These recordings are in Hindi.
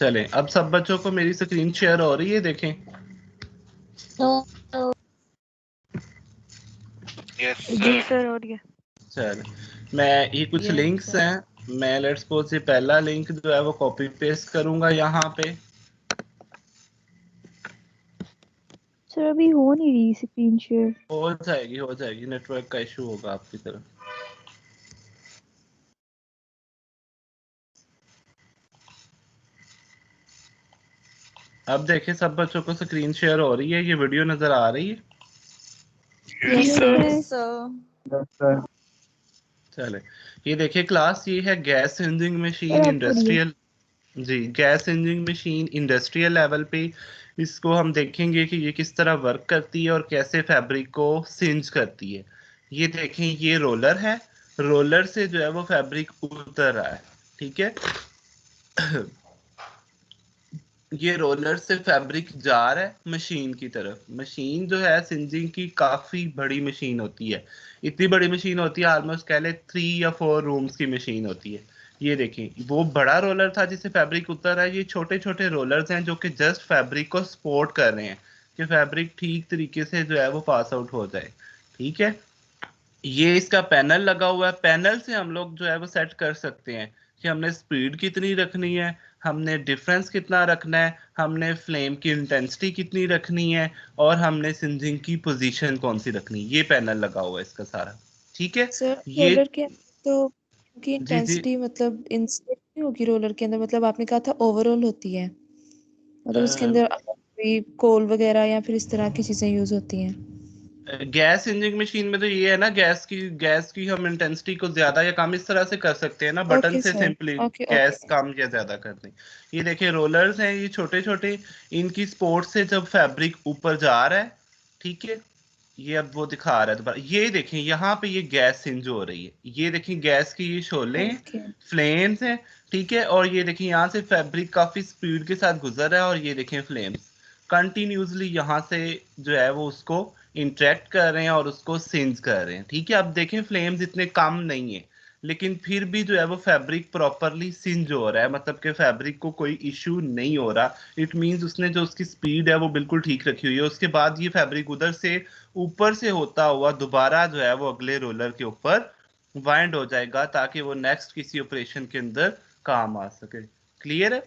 चलें, अब सब बच्चों को मेरी स्क्रीन शेयर हो रही है, देखें। जी सर, हो रही है। चल, मैं ये कुछ लिंक्स हैं, मैं लेट्स सपोज ये पहला लिंक जो है वो कॉपी पेस्ट करूंगा यहाँ पे। सर अभी हो नहीं रही स्क्रीन शेयर। हो जाएगी, नेटवर्क का इशू होगा आपकी तरफ। अब देखें सब बच्चों को स्क्रीन शेयर हो रही है, ये वीडियो नजर आ रही है। Yes sir. चले, ये देखिए क्लास, ये है गैस इंजिन मशीन सर अब हो रही है। इंडस्ट्रियल। जी, gas engine machine industrial level पे इसको हम देखेंगे कि ये किस तरह वर्क करती है और कैसे फैब्रिक को सिंज करती है। ये देखें, ये रोलर है, रोलर से जो है वो फैब्रिक उतर रहा है, ठीक है। ये रोलर से फैब्रिक जा रहा है मशीन की तरफ। मशीन जो है सिंजिंग की काफी बड़ी मशीन होती है, इतनी बड़ी मशीन होती है ऑलमोस्ट कह ले 3 या 4 रूम्स की मशीन होती है। ये देखें, वो बड़ा रोलर था जिससे फैब्रिक उतर रहा है, ये छोटे छोटे रोलर्स हैं जो कि जस्ट फैब्रिक को सपोर्ट कर रहे हैं कि फैब्रिक ठीक तरीके से जो है वो पास आउट हो जाए, ठीक है। ये इसका पैनल लगा हुआ है, पैनल से हम लोग जो है वो सेट कर सकते हैं कि हमने स्पीड कितनी रखनी है, हमने डिफरेंस कितना रखना है, हमने फ्लेम की इंटेंसिटी कितनी रखनी है, और हमने सिंजिंग की पोजीशन कौन सी रखनी है। ये पैनल लगा हुआ है इसका सारा, ठीक है। सर ये रोलर के तो की जी जी, इंटेंसिटी मतलब इंस्टेंट नहीं होगी रोलर के अंदर, मतलब आपने कहा था ओवरऑल होती है, मतलब उसके अंदर कोई कोल वगैरह या फिर इस तरह की चीजें यूज होती हैं। गैस इंजिन मशीन में तो ये है ना, गैस की हम इंटेंसिटी को ज्यादा या कम इस तरह से कर सकते हैं ना, बटन ओके से sir. Simply okay okay. Gas कम या ज्यादा कर दें। ये देखिए रोलर्स हैं, ये छोटे छोटे, इनकी सपोर्ट से जब फैब्रिक ऊपर जा रहा है, ठीक है। ये अब वो दिखा रहा है दोबारा, ये देखें यहाँ पे ये गैस सिंज हो रही है, ये देखें गैस की ये शोले हैं, ओके फ्लेम्स हैं, ठीक है। और ये देखें यहाँ से फैब्रिक काफी स्पीड के साथ गुजर रहा है, और ये देखें फ्लेम्स कंटिन्यूसली यहाँ से जो है वो उसको इंटरेक्ट कर रहे हैं और उसको सिंज कर रहे हैं, ठीक है। अब देखें फ्लेम्स इतने कम नहीं है, लेकिन फिर भी जो है वो फैब्रिक प्रॉपरली सिंज हो रहा है, मतलब कि फैब्रिक को कोई इश्यू नहीं हो रहा। इट मींस उसने जो उसकी स्पीड है वो बिल्कुल ठीक रखी हुई है। उसके बाद ये फैब्रिक उधर से ऊपर से होता हुआ दोबारा जो है वो अगले रोलर के ऊपर वाइंड हो जाएगा, ताकि वो नेक्स्ट किसी ऑपरेशन के अंदर काम आ सके। क्लियर है।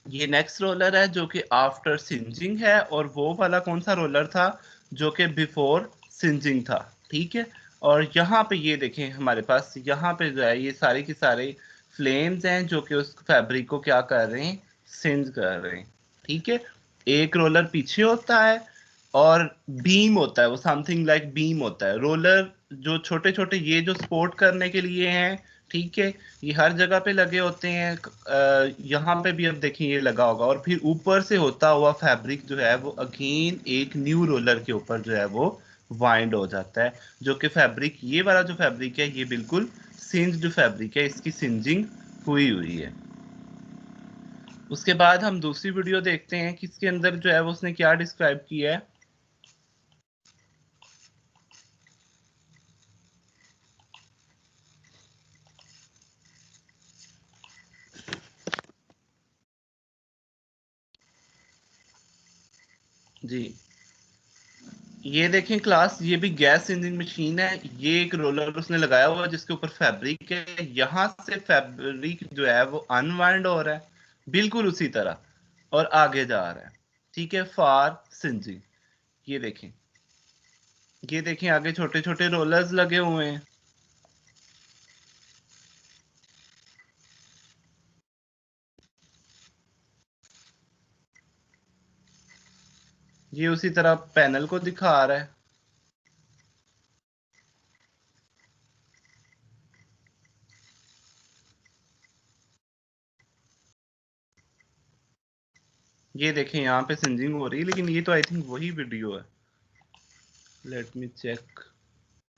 ये नेक्स्ट रोलर है जो कि आफ्टर सिंजिंग है, और वो वाला कौन सा रोलर था जो कि बिफोर सिंजिंग था, ठीक है। और यहाँ पे ये देखें हमारे पास यहाँ पे जो है ये सारे के सारे फ्लेम्स हैं जो कि उस फैब्रिक को क्या कर रहे हैं, सिंज कर रहे हैं, ठीक है। एक रोलर पीछे होता है और बीम होता है, वो समथिंग लाइक बीम होता है। रोलर जो छोटे छोटे ये जो सपोर्ट करने के लिए हैं, ठीक है, ये हर जगह पे लगे होते हैं। यहाँ पे भी अब देखिए ये लगा होगा, और फिर ऊपर से होता हुआ फैब्रिक जो है वो अगेन एक न्यू रोलर के ऊपर जो है वो वाइंड हो जाता है, जो कि फैब्रिक, ये वाला जो फैब्रिक है ये बिल्कुल सिंज्ड फैब्रिक है, इसकी सिंजिंग हुई हुई है। उसके बाद हम दूसरी वीडियो देखते हैं कि इसके अंदर जो है वो उसने क्या डिस्क्राइब किया है। जी, ये देखें क्लास, ये भी गैस इंजिन मशीन है, ये एक रोलर उसने लगाया हुआ है जिसके ऊपर फैब्रिक है, यहाँ से फैब्रिक जो है वो अनवाइंड हो रहा है बिल्कुल उसी तरह, और आगे जा रहा है, ठीक है, फॉर सिंजिंग। ये देखें, ये देखें आगे छोटे छोटे रोलर्स लगे हुए हैं। ये उसी तरह पैनल को दिखा रहा है। ये देखें यहाँ पे सिंजिंग हो रही है, लेकिन ये तो आई थिंक वही वीडियो है, लेट मी चेक,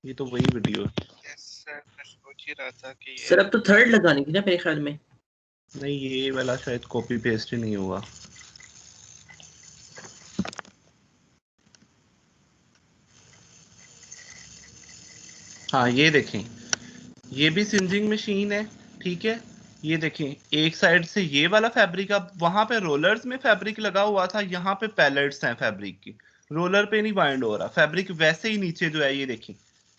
ये तो वही वीडियो है। सोच ही रहा था कि सर अब तो थर्ड लगानी थी ना मेरे ख्याल में। नहीं, ये वाला शायद कॉपी पेस्ट ही नहीं हुआ। हाँ, ये देखें, ये भी सिंजिंग मशीन है, ठीक है। ये देखें, एक साइड से ये वाला फैब्रिक, अब वहां पे रोलर्स में फैब्रिक लगा हुआ था, यहाँ पे पैलेट्स हैं फैब्रिक की, रोलर पे नहीं बाइंड हो रहा फैब्रिक, वैसे ही नीचे जो है ये देखिए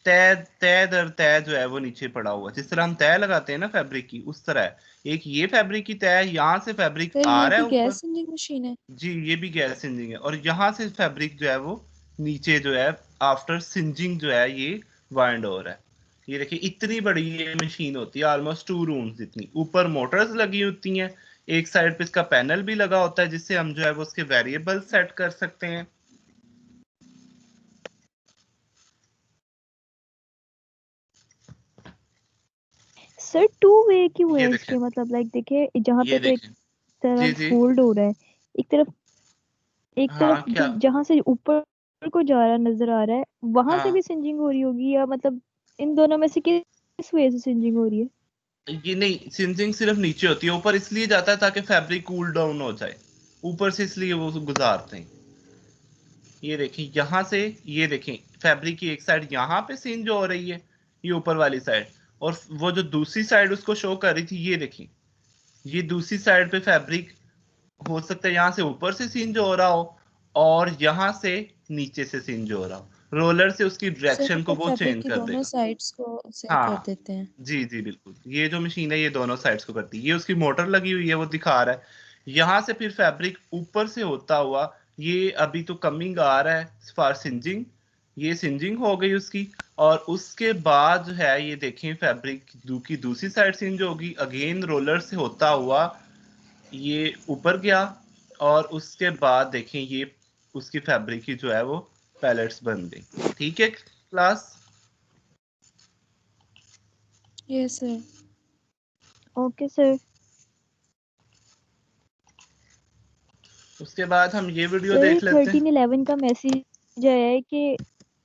तय तय दर तय जो है वो नीचे पड़ा हुआ, जिस तरह हम तय लगाते हैं ना फैब्रिक की, उस तरह है। एक ये फैब्रिक की तय, यहाँ से फैब्रिक सर आ ये रहा भी है ऊपर। गैस इंजिन मशीन है? जी, ये भी गैस सिंजिंग है, और यहाँ से फैब्रिक जो है वो नीचे जो है आफ्टर सिंजिंग जो है ये वाइंड हो रहा है। ये देखिए इतनी बड़ी ये मशीन होती है, ऑलमोस्ट 2 रूम्स जितनी, ऊपर मोटर्स लगी होती हैं, एक साइड पे इसका पैनल भी लगा होता है जिससे हम जो है वो उसके वेरिएबल सेट कर सकते हैं। सर टू वे क्यों ये है देखें, इसके, मतलब लाइक देखिए जहाँ पे ये तो एक देखें। जी तरफ जी। फोल्ड हो रहा है, एक हाँ तरफ क्या? जो जहाँ से ऊपर को जा रहा नजर आ रहा है वहां से हाँ, भी सिंजिंग हो रही होगी, या मतलब इन दोनों में से किस वे से सिंजिंग हो रही है? ये नहीं, सिंजिंग सिर्फ नीचे होती है, ऊपर इसलिए जाता है ताकि फैब्रिक कूल डाउन हो जाए, ऊपर से इसलिए वो गुजारते हैं। ये देखें यहाँ से, ये देखें फैब्रिक की एक साइड यहाँ पे सीन जो हो रही है, ये ऊपर वाली साइड, और वो जो दूसरी साइड उसको शो कर रही थी, ये देखें, ये दूसरी साइड पे फैब्रिक हो सकता है यहाँ से ऊपर से सीन जो हो रहा हो, और यहाँ से नीचे से सीन जो हो रहा हो, रोलर से उसकी सर डायरेक्शन को मतलब वो फैब्रिक चेंज की कर दोनों देगा। साइड्स को सही कर हाँ, देते हैं। जी जी बिल्कुल, ये जो मशीन है ये दोनों साइड्स को करती है, ये उसकी मोटर लगी हुई है वो दिखा रहा है। यहाँ से फिर फैब्रिक ऊपर से होता हुआ, ये अभी तो कमिंग आ रहा है फॉर सिंजिंग, ये सिंजिंग हो गई उसकी, और उसके बाद जो है ये देखें फैब्रिक की दूसरी साइड सिंज होगी, अगेन रोलर से होता हुआ ये ऊपर गया, और उसके बाद देखें ये उसकी फैब्रिक की जो है वो पैलेट्स बन गई। ठीक है class? Yes sir. Okay sir. उसके बाद हम ये वीडियो सर देख लेते हैं। 1311 का मैसेज आया है कि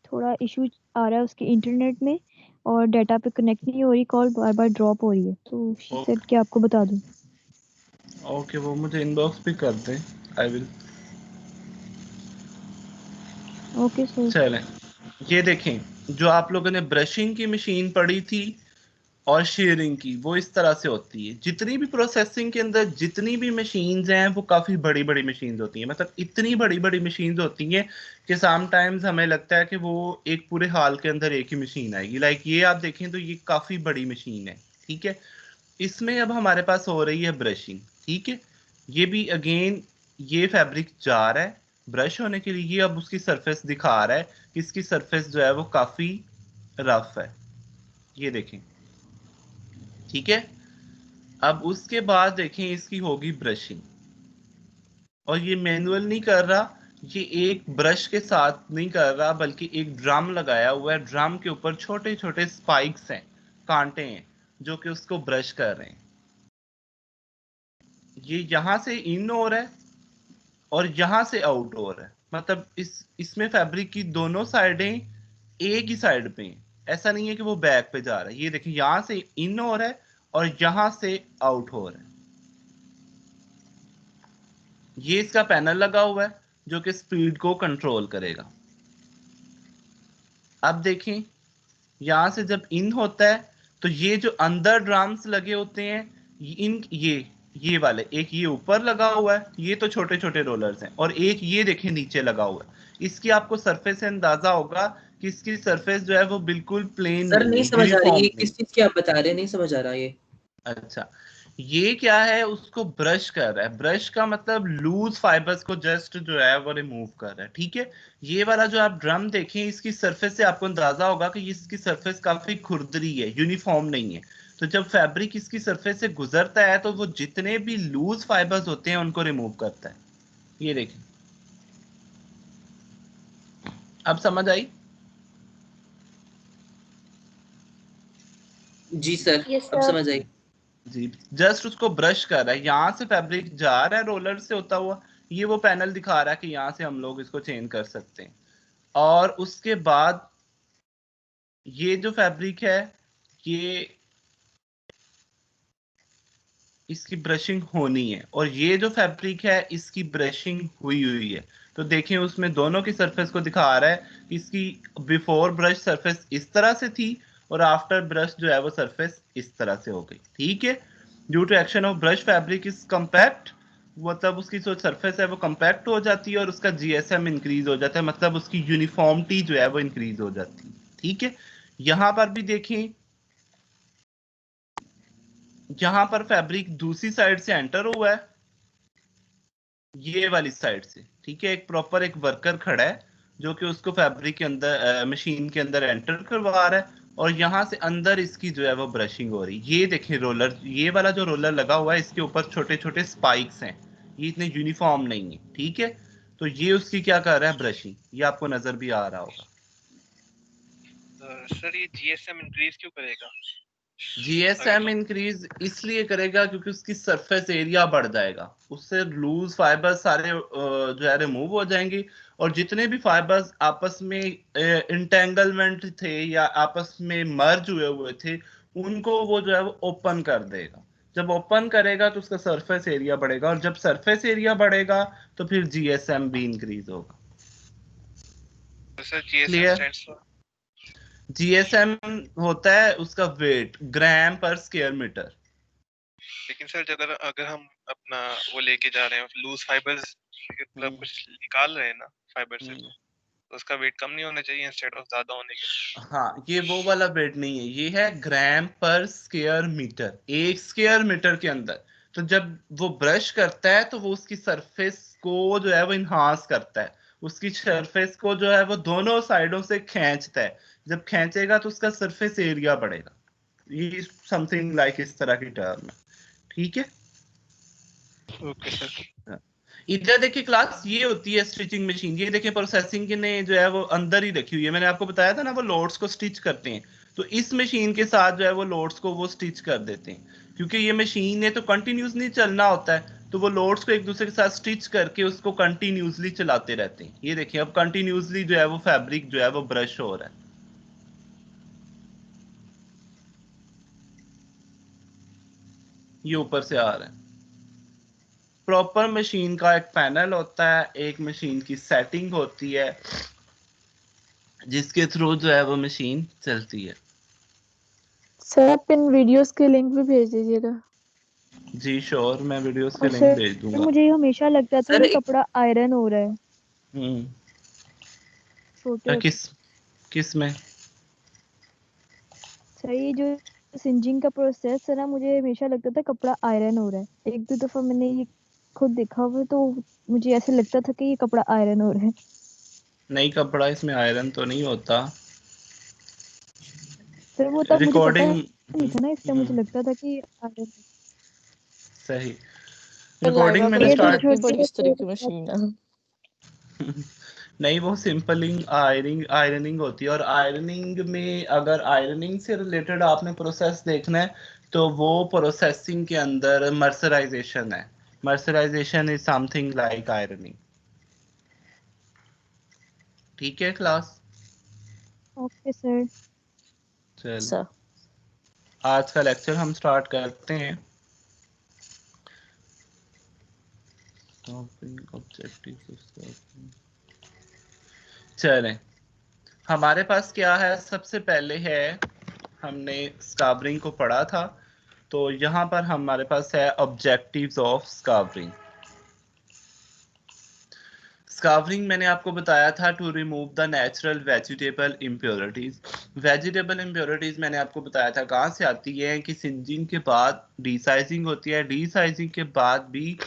थोड़ा इशू आ रहा है उसके इंटरनेट में, और डाटा पे कनेक्ट नहीं हो रही, कॉल बार बार ड्रॉप हो रही है, तो शी सेड कि आपको बता दूं। ओके, वो मुझे इनबॉक्स भी कर दें, आई विल। Okay sir. चलें, ये देखें, जो आप लोगों ने ब्रशिंग की मशीन पढ़ी थी और शेयरिंग की, वो इस तरह से होती है। जितनी भी प्रोसेसिंग के अंदर जितनी भी मशीन्स हैं वो काफ़ी बड़ी बड़ी मशीन्स होती हैं, मतलब इतनी बड़ी बड़ी मशीन्स होती हैं कि सम टाइम्स हमें लगता है कि वो एक पूरे हाल के अंदर एक ही मशीन आएगी। लाइक ये आप देखें तो ये काफ़ी बड़ी मशीन है, ठीक है। इसमें अब हमारे पास हो रही है ब्रशिंग, ठीक है। ये भी अगेन ये फैब्रिक जा रहा है ब्रश होने के लिए, ये अब उसकी सरफेस दिखा रहा है कि इसकी सरफेस जो है वो काफ़ी रफ है, ये देखें, ठीक है। अब उसके बाद देखें इसकी होगी ब्रशिंग, और ये मैनुअल नहीं कर रहा, ये एक ब्रश के साथ नहीं कर रहा, बल्कि एक ड्रम लगाया हुआ है, ड्रम के ऊपर छोटे छोटे स्पाइक्स हैं, कांटे हैं, जो कि उसको ब्रश कर रहे हैं। ये यहां से इन हो रहा है और यहां से आउट हो रहा है, मतलब इसमें फैब्रिक की दोनों साइडें एक ही साइड पे हैं, ऐसा नहीं है कि वो बैक पे जा रहा है। ये देखिए यहां से इन हो रहा है और यहां से आउट हो रहा है। ये इसका पैनल लगा हुआ है जो कि स्पीड को कंट्रोल करेगा। अब देखें, यहां से जब इन होता है तो ये जो अंदर ड्रम्स लगे होते हैं, ये वाले, एक ये ऊपर लगा हुआ है, ये तो छोटे छोटे रोलर्स हैं, और एक ये देखें नीचे लगा हुआ है। इसकी आपको सरफेस से अंदाजा होगा कि इसकी सरफेस जो है वो बिल्कुल प्लेन सर नहीं नहीं है, समझ आ रही, यूनिफॉर्म ये नहीं। किस चीज की आप बता रहे हैं, नहीं समझ आ रहा ये। अच्छा, ये क्या है, उसको ब्रश कर रहा है, ब्रश का मतलब लूज फाइबर्स को जस्ट जो है वो रिमूव कर रहा है, ठीक है। ये वाला जो आप ड्रम देखें, इसकी सरफेस से आपको अंदाजा होगा कि इसकी सरफेस काफी खुरदरी है, यूनिफॉर्म नहीं है। तो जब फैब्रिक इसकी सरफेस से गुजरता है तो वो जितने भी लूज फाइबर्स होते हैं उनको रिमूव करता है। ये देखें, अब समझ आई? जी सर, यस अब सर। समझ आई। जी, जस्ट उसको ब्रश कर रहा है, यहाँ से फैब्रिक जा रहा है रोलर से होता हुआ, ये वो पैनल दिखा रहा है कि यहाँ से हम लोग इसको चेंज कर सकते हैं। और उसके बाद ये जो फैब्रिक है, ये इसकी ब्रशिंग होनी है, और ये जो फैब्रिक है इसकी ब्रशिंग हुई हुई है। तो देखें उसमें दोनों की सरफेस को दिखा रहा है कि इसकी बिफोर ब्रश सरफेस इस तरह से थी और आफ्टर ब्रश जो है वो सरफेस इस तरह से हो गई, ठीक है। Due to action of brush fabric is compact, मतलब उसकी जो सरफेस है वो कम्पैक्ट हो जाती है और उसका जीएसएम इंक्रीज हो जाता है, मतलब उसकी यूनिफॉर्मिटी जो है वो इंक्रीज हो जाती है। ठीक है, यहां पर भी देखें, यहां पर फैब्रिक दूसरी साइड से एंटर हुआ है, ये वाली साइड से। ठीक है, एक प्रॉपर एक वर्कर खड़ा है जो कि उसको फैब्रिक के अंदर मशीन के अंदर एंटर करवा रहा है और यहाँ से अंदर इसकी जो है वो ब्रशिंग हो रही है। ये देखें रोलर, ये वाला जो रोलर लगा हुआ है इसके ऊपर छोटे छोटे स्पाइक्स हैं, ये इतने यूनिफॉर्म नहीं है। ठीक है, तो ये उसकी क्या कर रहा है, ब्रशिंग, ये आपको नजर भी आ रहा होगा। सर ये जीएसएम इंक्रीज क्यों करेगा? जीएसएम इंक्रीज इसलिए करेगा क्योंकि उसकी सरफेस एरिया बढ़ जाएगा, उससे लूज फाइबर्स सारे जो है रिमूव हो जाएंगे और जितने भी फाइबर्स आपस में इंटेंगलमेंट थे या आपस में मर्ज हुए थे उनको वो जो है वो ओपन कर देगा। जब ओपन करेगा तो उसका सरफेस एरिया बढ़ेगा और जब सरफेस एरिया बढ़ेगा तो फिर जीएसएम भी इंक्रीज होगा। Sir GSM clear? Stands for? GSM होता है उसका वेट, ग्राम पर स्क्वायर मीटर। लेकिन सर अगर अगर हम अपना वो लेके जा रहे हैं लूज फाइबर्स, मतलब कुछ निकाल रहे हैं ना फाइबर से, तो उसका वेट कम नहीं होना चाहिए इंस्टेड ऑफ ज्यादा होने के? हाँ, ये वो वाला वेट नहीं है, ये है ग्राम पर स्क्वायर मीटर, एक स्क्वायर मीटर के अंदर। तो जब वो ब्रश करता है तो वो उसकी सरफेस को जो है वो इन्हांस करता है, उसकी सरफेस को जो है वो दोनों साइडों से खींचता है। जब खींचेगा तो उसका सरफेस एरिया बढ़ेगा। ये समथिंग लाइक इस तरह की टर्म है। ठीक है, ओके सर। इधर देखिए क्लास, ये होती है स्टिचिंग मशीन। ये देखिए प्रोसेसिंग ने जो है वो अंदर ही रखी हुई है, मैंने आपको बताया था ना वो लोड्स को स्टिच करते हैं, तो इस मशीन के साथ जो है वो लोड्स को वो स्टिच कर देते हैं। क्योंकि ये मशीन ने तो कंटिन्यूसली चलना होता है, तो वो लोड्स को एक दूसरे के साथ स्टिच करके उसको कंटिन्यूसली चलाते रहते हैं। ये देखिए अब कंटिन्यूसली जो है वो फैब्रिक जो है वो ब्रश हो रहा है। ये ऊपर से आ रहा है। प्रॉपर मशीन का एक पैनल होता है, एक मशीन की सेटिंग होती है जिसके थ्रू जो है वो मशीन चलती है। सर आप इन वीडियोस के लिंक भी भेज दीजिएगा। जी श्योर, मैं वीडियोस के और लिंक सर भेज दूंगा। मुझे हमेशा लगता था सर कि एक कपड़ा आयरन हो रहा है हम्म, छोटे किस में? सर ये जो सिंजिंग का प्रोसेस है ना, मुझे हमेशा लगता था कपड़ा आयरन हो रहा है। एक दो दफा मैंने ये खुद देखा हुआ है, तो मुझे ऐसे लगता था कि ये कपड़ा आयरन हो रहा है। नहीं, कपड़ा इसमें आयरन तो नहीं होता। सर वो तब मुझे पता रिकॉर्डिंग नहीं था ना, इसलिए मुझे लगता था कि आयरन। सही। लाइबा रिकॉर्डिंग को मैंने ये लगता तो है स्टार्ट इतनी छोटे बड़ी इस तरह की छोटे मशीन है। नहीं, वो सिंपलिंग आयरनिंग होती है और आयरनिंग में अगर आयरनिंग से रिलेटेड आपने प्रोसेस देखना है तो वो प्रोसेसिंग के अंदर मर्सराइजेशन है। Mercerisation is something like ironing. ठीक है क्लास? Okay sir. चल, सर आज का लेक्चर हम स्टार्ट करते हैं। चलें, हमारे पास क्या है, सबसे पहले है, हमने स्कार्बरिंग को पढ़ा था, तो यहाँ पर हमारे पास है ऑब्जेक्टिव्स ऑफ स्कार्बरिंग। स्कार्बरिंग मैंने आपको बताया था to remove the natural vegetable impurities. Vegetable impurities मैंने आपको बताया था कहाँ से आती है, कि सिंजिंग के बाद डीसाइजिंग होती है, डीसाइजिंग के बाद भी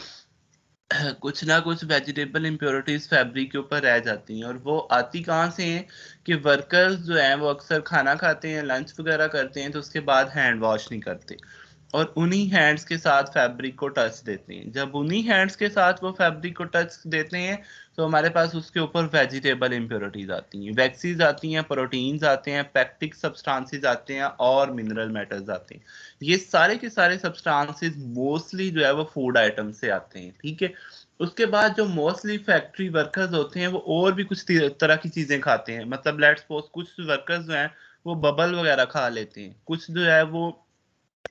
कुछ ना कुछ वेजिटेबल इम्प्योरिटीज फैब्रिक के ऊपर रह जाती हैं। और वो आती कहाँ से हैं, कि वर्कर्स जो हैं वो अक्सर खाना खाते हैं, लंच वगैरह करते हैं, तो उसके बाद हैंड वॉश नहीं करते और उन्हीं हैंड्स के साथ फैब्रिक को टच देते हैं। जब उन्हीं हैंड्स के साथ वो फैब्रिक को टच देते हैं तो हमारे पास उसके ऊपर वेजिटेबल इम्प्योरिटीज आती हैं, वैक्सीज आती हैं, प्रोटीन्स आते हैं, पैक्टिक सब्सटेंसेस आते हैं और मिनरल मेटल्स आते हैं। ये सारे के सारे सब्सटेंसेस मोस्टली जो है वो फूड आइटम से आते हैं। ठीक है, उसके बाद जो मोस्टली फैक्ट्री वर्कर्स होते हैं वो और भी कुछ तरह की चीजें खाते हैं। मतलब लेट्स सपोज कुछ वर्कर्स जो हैं वो बबल वगैरह खा लेते हैं, कुछ जो है वो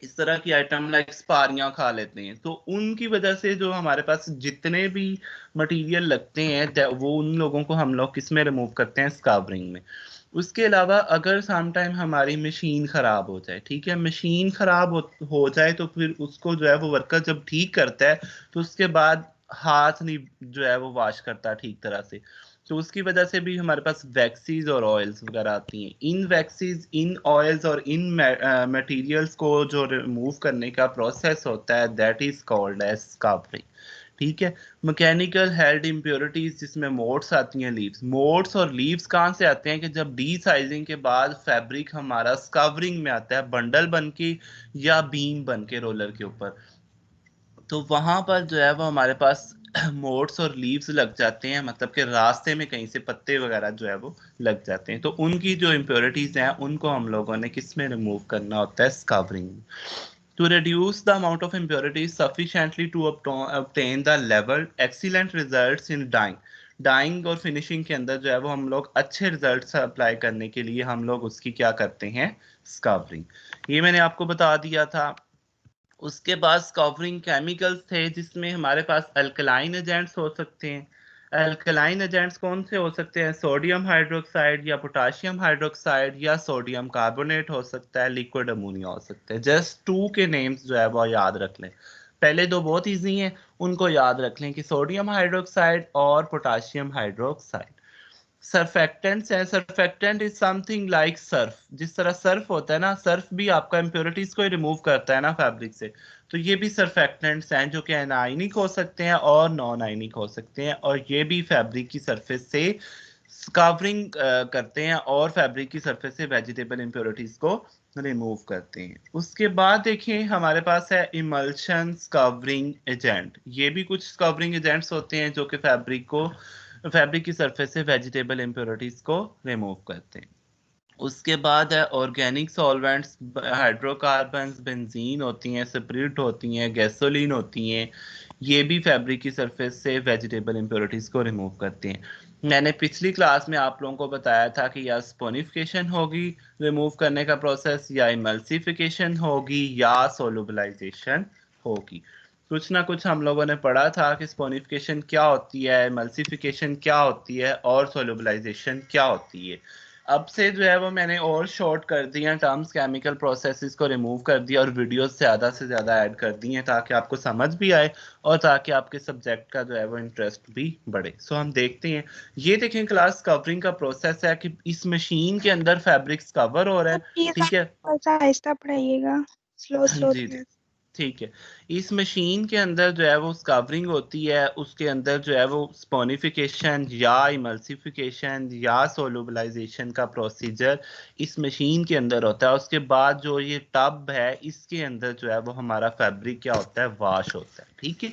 इस तरह की आइटम लाइक स्पारियां खा लेते हैं। तो उनकी वजह से जो हमारे पास जितने भी मटेरियल लगते हैं वो उन लोगों को हम लोग किस में रिमूव करते हैं, स्कार्बरिंग में। उसके अलावा अगर सम टाइम हमारी मशीन खराब हो जाए, ठीक है, मशीन खराब हो जाए तो फिर उसको जो है वो वर्कर जब ठीक करता है तो उसके बाद हाथ नहीं जो है वो वॉश करता ठीक तरह से, तो उसकी वजह से भी हमारे पास वैक्सीज और ऑयल्स वगैरह आती हैं। इन वैक्सीज, इन ऑयल्स और इन मटेरियल्स को जो रिमूव करने का प्रोसेस होता है that is called as scrubbing, ठीक है। मैकेनिकल हेल्ड इम्प्योरिटीज जिसमें मोड्स आती हैं, लीव्स, मोड्स और लीव्स कहाँ से आते हैं कि जब डी साइजिंग के बाद फैब्रिक हमारा स्कवरिंग में आता है बंडल बन के या बीम बन के रोलर के ऊपर, तो वहां पर जो है वो हमारे पास मोड्स और लीव्स लग जाते हैं, मतलब कि रास्ते में कहीं से पत्ते वगैरह जो है वो लग जाते हैं, तो उनकी जो इम्प्योरिटीज हैं उनको हम लोगों ने किस में रिमूव करना होता है, स्कवरिंग। To reduce the amount of impurities sufficiently to obtain the level excellent results in dyeing, dyeing और फिनिशिंग के अंदर जो है वो हम लोग अच्छे रिजल्ट्स अप्लाई करने के लिए हम लोग उसकी क्या करते हैं, स्कवरिंग। ये मैंने आपको बता दिया था। उसके बाद स्कवरिंग केमिकल्स थे जिसमें हमारे पास अल्कलाइन एजेंट्स हो सकते हैं। अल्कलाइन एजेंट्स कौन से हो सकते हैं, सोडियम हाइड्रोक्साइड या पोटाशियम हाइड्रोक्साइड या सोडियम कार्बोनेट हो सकता है, लिक्विड अमोनिया हो सकता है। जस्ट टू के नेम्स जो है वो याद रख लें, पहले दो बहुत इजी हैं, उनको याद रख लें कि सोडियम हाइड्रोक्साइड और पोटाशियम हाइड्रोक्साइड। सरफेक्टेंट्स है, surfactant is something like Surf, जिस तरह सर्फ होता है ना, सर्फ भी आपका इम्प्योरिटीज को रिमूव करता है ना फैब्रिक से, तो ये भी सरफेक्टेंट्स हैं जो कि एनाइनिक हो सकते हैं और नॉन आयनिक हो सकते हैं, और ये भी फैब्रिक की सरफेस से कवरिंग करते हैं और फैब्रिक की सरफेस से वेजिटेबल इम्प्योरिटीज को रिमूव करते हैं। उसके बाद देखिए हमारे पास है इमल्शन कवरिंग एजेंट, ये भी कुछ कवरिंग एजेंट्स होते हैं जो कि फैब्रिक की सरफेस से वेजिटेबल इम्प्योरिटीज को रिमूव करते हैं। उसके बाद है ऑर्गेनिक सॉल्वेंट्स, हाइड्रोकार्बन्स, बेंजीन होती हैं, स्पिरिट होती हैं, गैसोलीन होती हैं, ये भी फैब्रिक की सरफेस से वेजिटेबल इम्प्योरिटीज को रिमूव करते हैं। मैंने पिछली क्लास में आप लोगों को बताया था कि या स्पोनिफिकेशन होगी रिमूव करने का प्रोसेस, या इमल्सिफिकेशन होगी, या सोलुबलाइजेशन होगी। कुछ ना कुछ हम लोगों ने पढ़ा था कि स्पोनिफिकेशन क्या होती है, इमल्सिफिकेशन क्या होती है और सोलुबलाइजेशन क्या होती है। अब से जो है वो मैंने और शॉर्ट कर दिया टर्म्स, केमिकल प्रोसेसेस को रिमूव कर दिया और वीडियोस ज़्यादा से ज़्यादा ऐड कर दी हैं ताकि आपको समझ भी आए और ताकि आपके सब्जेक्ट का जो है वो इंटरेस्ट भी बढ़े। सो हम देखते हैं, ये देखें क्लास कवरिंग का प्रोसेस है कि इस मशीन के अंदर फैब्रिक्स कवर हो रहा है, ठीक है, आहिस्ता पढ़ाइएगा, स्लो स्लो। जी जी ठीक है। इस मशीन के अंदर जो है वो स्कवरिंग होती है, उसके अंदर जो है वो स्पोनिफिकेशन या इमल्सिफिकेशन या सोलुबलाइजेशन का प्रोसीजर इस मशीन के अंदर होता है। उसके बाद जो ये टब है इसके अंदर जो है वो हमारा फैब्रिक क्या होता है, वॉश होता है, ठीक है।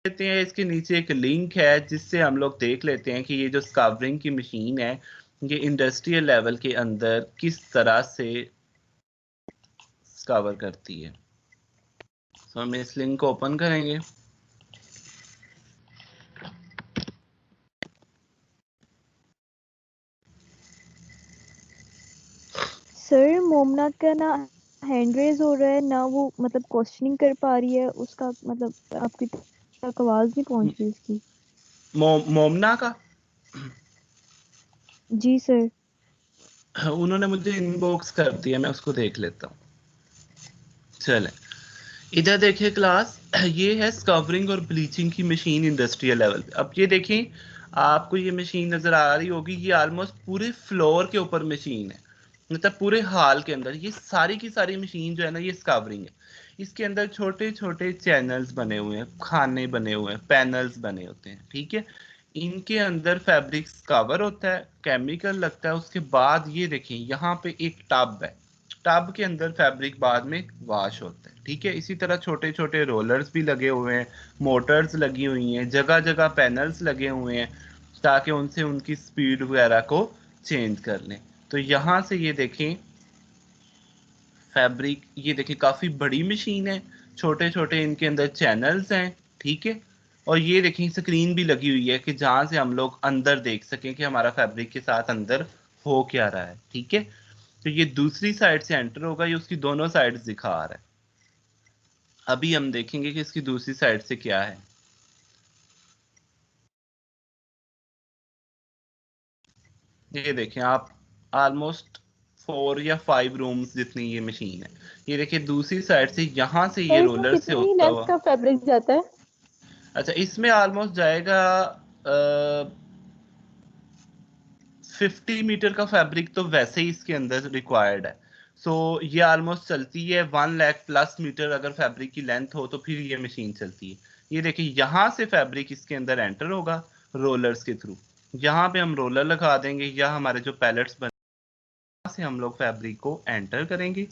लेते हैं इसके नीचे एक लिंक है जिससे हम लोग देख लेते हैं कि ये जो स्कवरिंग की मशीन है ये इंडस्ट्रियल लेवल के अंदर किस तरह से स्कवर करती है। तो हम इस लिंक को ओपन करेंगे। सर मोमना का ना हैंड रेज हो रहा है ना, वो मतलब क्वेश्चनिंग कर पा रही है, उसका मतलब आपकी तक आवाज नहीं पहुंच रही उसकी। मोमना का, जी सर। उन्होंने मुझे इनबॉक्स कर दिया, मैं उसको देख लेता हूँ। चले इधर देखिए क्लास, ये है स्कवरिंग और ब्लीचिंग की मशीन इंडस्ट्रियल लेवल पे। अब ये देखें, आपको ये मशीन नजर आ रही होगी, ये ऑलमोस्ट पूरे फ्लोर के ऊपर मशीन है, मतलब पूरे हॉल के अंदर ये सारी की सारी मशीन जो है ना ये स्कवरिंग है। इसके अंदर छोटे छोटे चैनल्स बने हुए हैं, खाने बने हुए हैं, पैनल्स बने होते हैं, ठीक है। इनके अंदर फैब्रिक कवर होता है, केमिकल लगता है, उसके बाद ये देखिए यहाँ पे एक टब है, टब के अंदर फैब्रिक बाद में वॉश होता है, ठीक है। इसी तरह छोटे छोटे रोलर्स भी लगे हुए हैं, मोटर्स लगी हुई हैं, जगह जगह पैनल्स लगे हुए हैं ताकि उनसे उनकी स्पीड वगैरह को चेंज कर लें। तो यहाँ से ये देखें फैब्रिक, ये देखिए काफी बड़ी मशीन है, छोटे छोटे इनके अंदर चैनल्स हैं, ठीक है। और ये देखें स्क्रीन भी लगी हुई है कि जहां से हम लोग अंदर देख सकें कि हमारा फैब्रिक के साथ अंदर हो क्या रहा है, ठीक है। तो ये दूसरी साइड से एंटर होगा, ये उसकी दोनों साइड दिखा रहा है। अभी हम देखेंगे कि इसकी दूसरी साइड से क्या है। ये देखें आप, ऑलमोस्ट 4 या 5 रूम्स जितनी ये मशीन है। ये देखिए दूसरी साइड से यहाँ से ये सर इसमें रोलर से कितनी होता लेंथ हुआ, का फैब्रिक जाता है? अच्छा इसमें ऑलमोस्ट जाएगा 50 मीटर का फैब्रिक तो वैसे ही इसके अंदर रिक्वायर्ड है। सो ये ऑलमोस्ट चलती है 1 लाख प्लस मीटर अगर फैब्रिक की लेंथ हो तो फिर ये मशीन चलती है। ये देखिए यहाँ से फैब्रिक इसके अंदर एंटर होगा रोलर्स के थ्रू। यहाँ पे हम रोलर लगा देंगे या हमारे जो पैलेट्स बने से हम लोग फैब्रिक को एंटर करेंगे,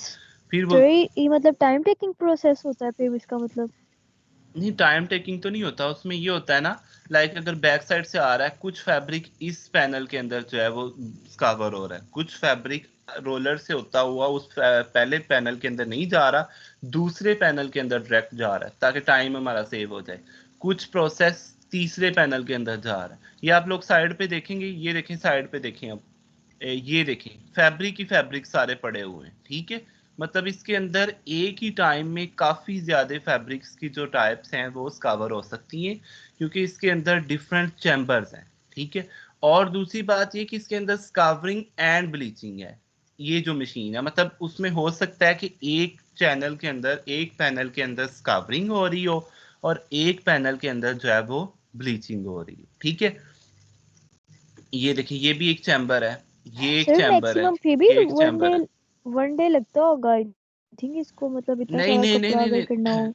फिर वो सर ये मतलब टाइम टेकिंग प्रोसेस होता है फिर इसका मतलब? नहीं टाइम टेकिंग तो नहीं होता उसमें। ये होता है ना लाइक अगर बैक साइड से आ रहा है कुछ फैब्रिक इस पैनल के अंदर जो है वो कवर हो रहा है, कुछ फैब्रिक रोलर से होता हुआ उस पहले पैनल के अंदर नहीं जा रहा, दूसरे पैनल के अंदर डायरेक्ट जा रहा है ताकि टाइम हमारा सेव हो जाए। कुछ प्रोसेस तीसरे पैनल के अंदर जा रहा है। ये आप लोग साइड पे देखेंगे, ये देखें साइड पे देखें अब ये देखें फैब्रिक ही फैब्रिक सारे पड़े हुए हैं, ठीक है। मतलब इसके अंदर एक ही टाइम में काफी ज्यादा फैब्रिक्स की जो टाइप्स हैं वो कवर हो सकती हैं क्योंकि इसके अंदर डिफरेंट चैम्बर्स हैं, ठीक है। और दूसरी बात ये कि इसके अंदर स्कावरिंग एंड ब्लीचिंग है। ये जो मशीन है मतलब उसमें हो सकता है कि एक चैनल के अंदर एक पैनल के अंदर स्कावरिंग हो रही हो और एक पैनल के अंदर जो है वो ब्लीचिंग हो रही हो, ठीक है। ये देखिए ये भी एक चैम्बर है, ये एक सर चैम्बर है, मैक्सिमम फिर भी एक चैम्बर है। वन डे लगता होगा आई थिंक इसको, मतलब इतना नहीं सारा नहीं नहीं कपड़ा नहीं अगर नहीं करना हो।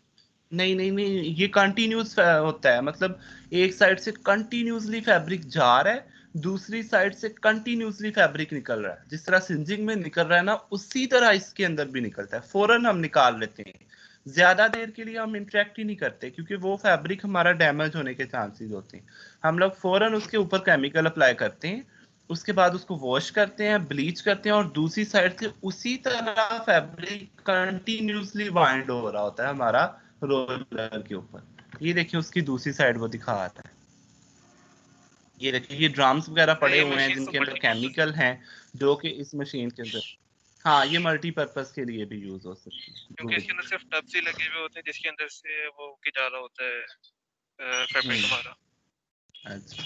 नहीं नहीं नहीं ये कंटिन्यूस होता है। मतलब एक साइड से कंटिन्यूसली फैब्रिक जा रहा है, दूसरी साइड से कंटिन्यूसली फैब्रिक निकल रहा है। जिस तरह सिंजिंग में निकल रहा है ना उसी तरह इसके अंदर भी निकलता है। फौरन हम निकाल लेते हैं, ज्यादा देर के लिए हम इंटरेक्ट ही नहीं करते क्योंकि वो फैब्रिक हमारा डैमेज होने के चांसेस होते हैं। हम लोग फौरन उसके ऊपर केमिकल अप्लाई करते हैं, उसके बाद उसको वॉश करते हैं, ब्लीच करते हैं और दूसरी साइड से उसी तरह फैब्रिक कंटिन्यूसली वाइंड हो रहा होता है हमारा रोलर के ऊपर। ये देखिए उसकी दूसरी साइड वो दिखा रहा है। ये देखिए ये ड्रम्स वगैरह पड़े ये हुए हैं मशीन तो जिनके अंदर मल्टीपर्पज है। केमिकल हैं जो कि इस मशीन के अंदर, हाँ ये मल्टीपर्पज के लिए भी यूज हो सकती है। क्योंकि इसके अंदर सिर्फ टब्स ही लगे हुए होते हैं जिसके अंदर से वो की जा रहा होता है फैब्रिक हमारा। अच्छा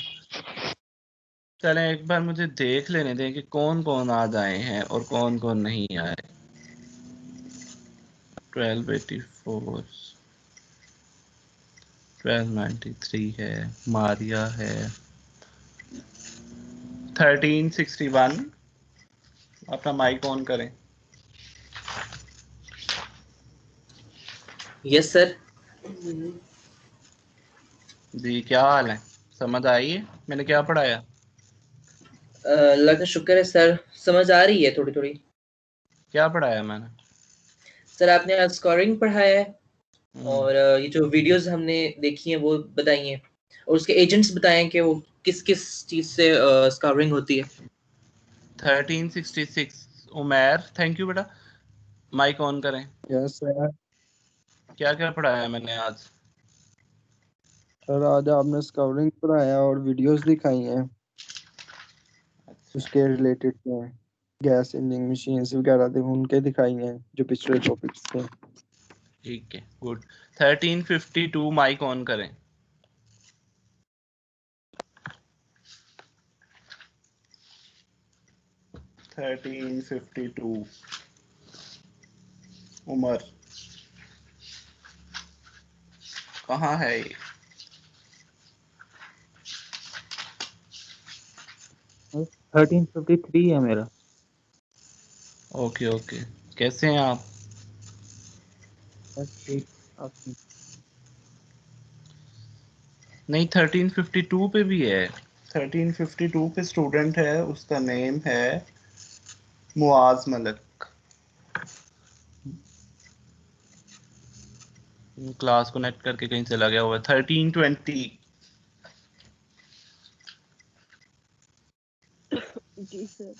चलें एक बार मुझे देख लेने दें कि कौन कौन आज आए हैं और कौन कौन नहीं आए। 1284 1293 है, मारिया है, 1361। अपना माइक ऑन करें। Yes sir. जी क्या हाल है, समझ आई है मैंने क्या पढ़ाया? अल्लाह का शुक्र है सर, समझ आ रही है थोड़ी थोड़ी। क्या पढ़ाया मैंने? सर आपने आज स्कोरिंग पढ़ाया है और ये जो वीडियोस हमने देखी हैं वो बताई हैं और उसके एजेंट्स बताए हैं कि वो किस किस चीज से स्कोरिंग होती है। 1366 उमैर थैंक यू बेटा। माइक ऑन करें। Yes sir. क्या क्या पढ़ाया मैंने आज? सर आज आपने स्कवरिंग पढ़ाया और वीडियोस दिखाई हैं उसके रिलेटेड में, गैस इंजिन मशीन्स वगैरह थे उनके दिखाई हैं जो पिछले टॉपिक्स थे। ठीक है गुड। 1352 माइक ऑन करें। थर्टीन 52 उमर कहाँ है ये? 1353 है मेरा। ओके ओके कैसे हैं आप? बस ठीक। आप नहीं 1352 पे भी है। 1352 पे स्टूडेंट है, उसका नेम है मुआज मलिक। क्लास को नेट करके कहीं चला गया हुआ है। 1320 जी सर।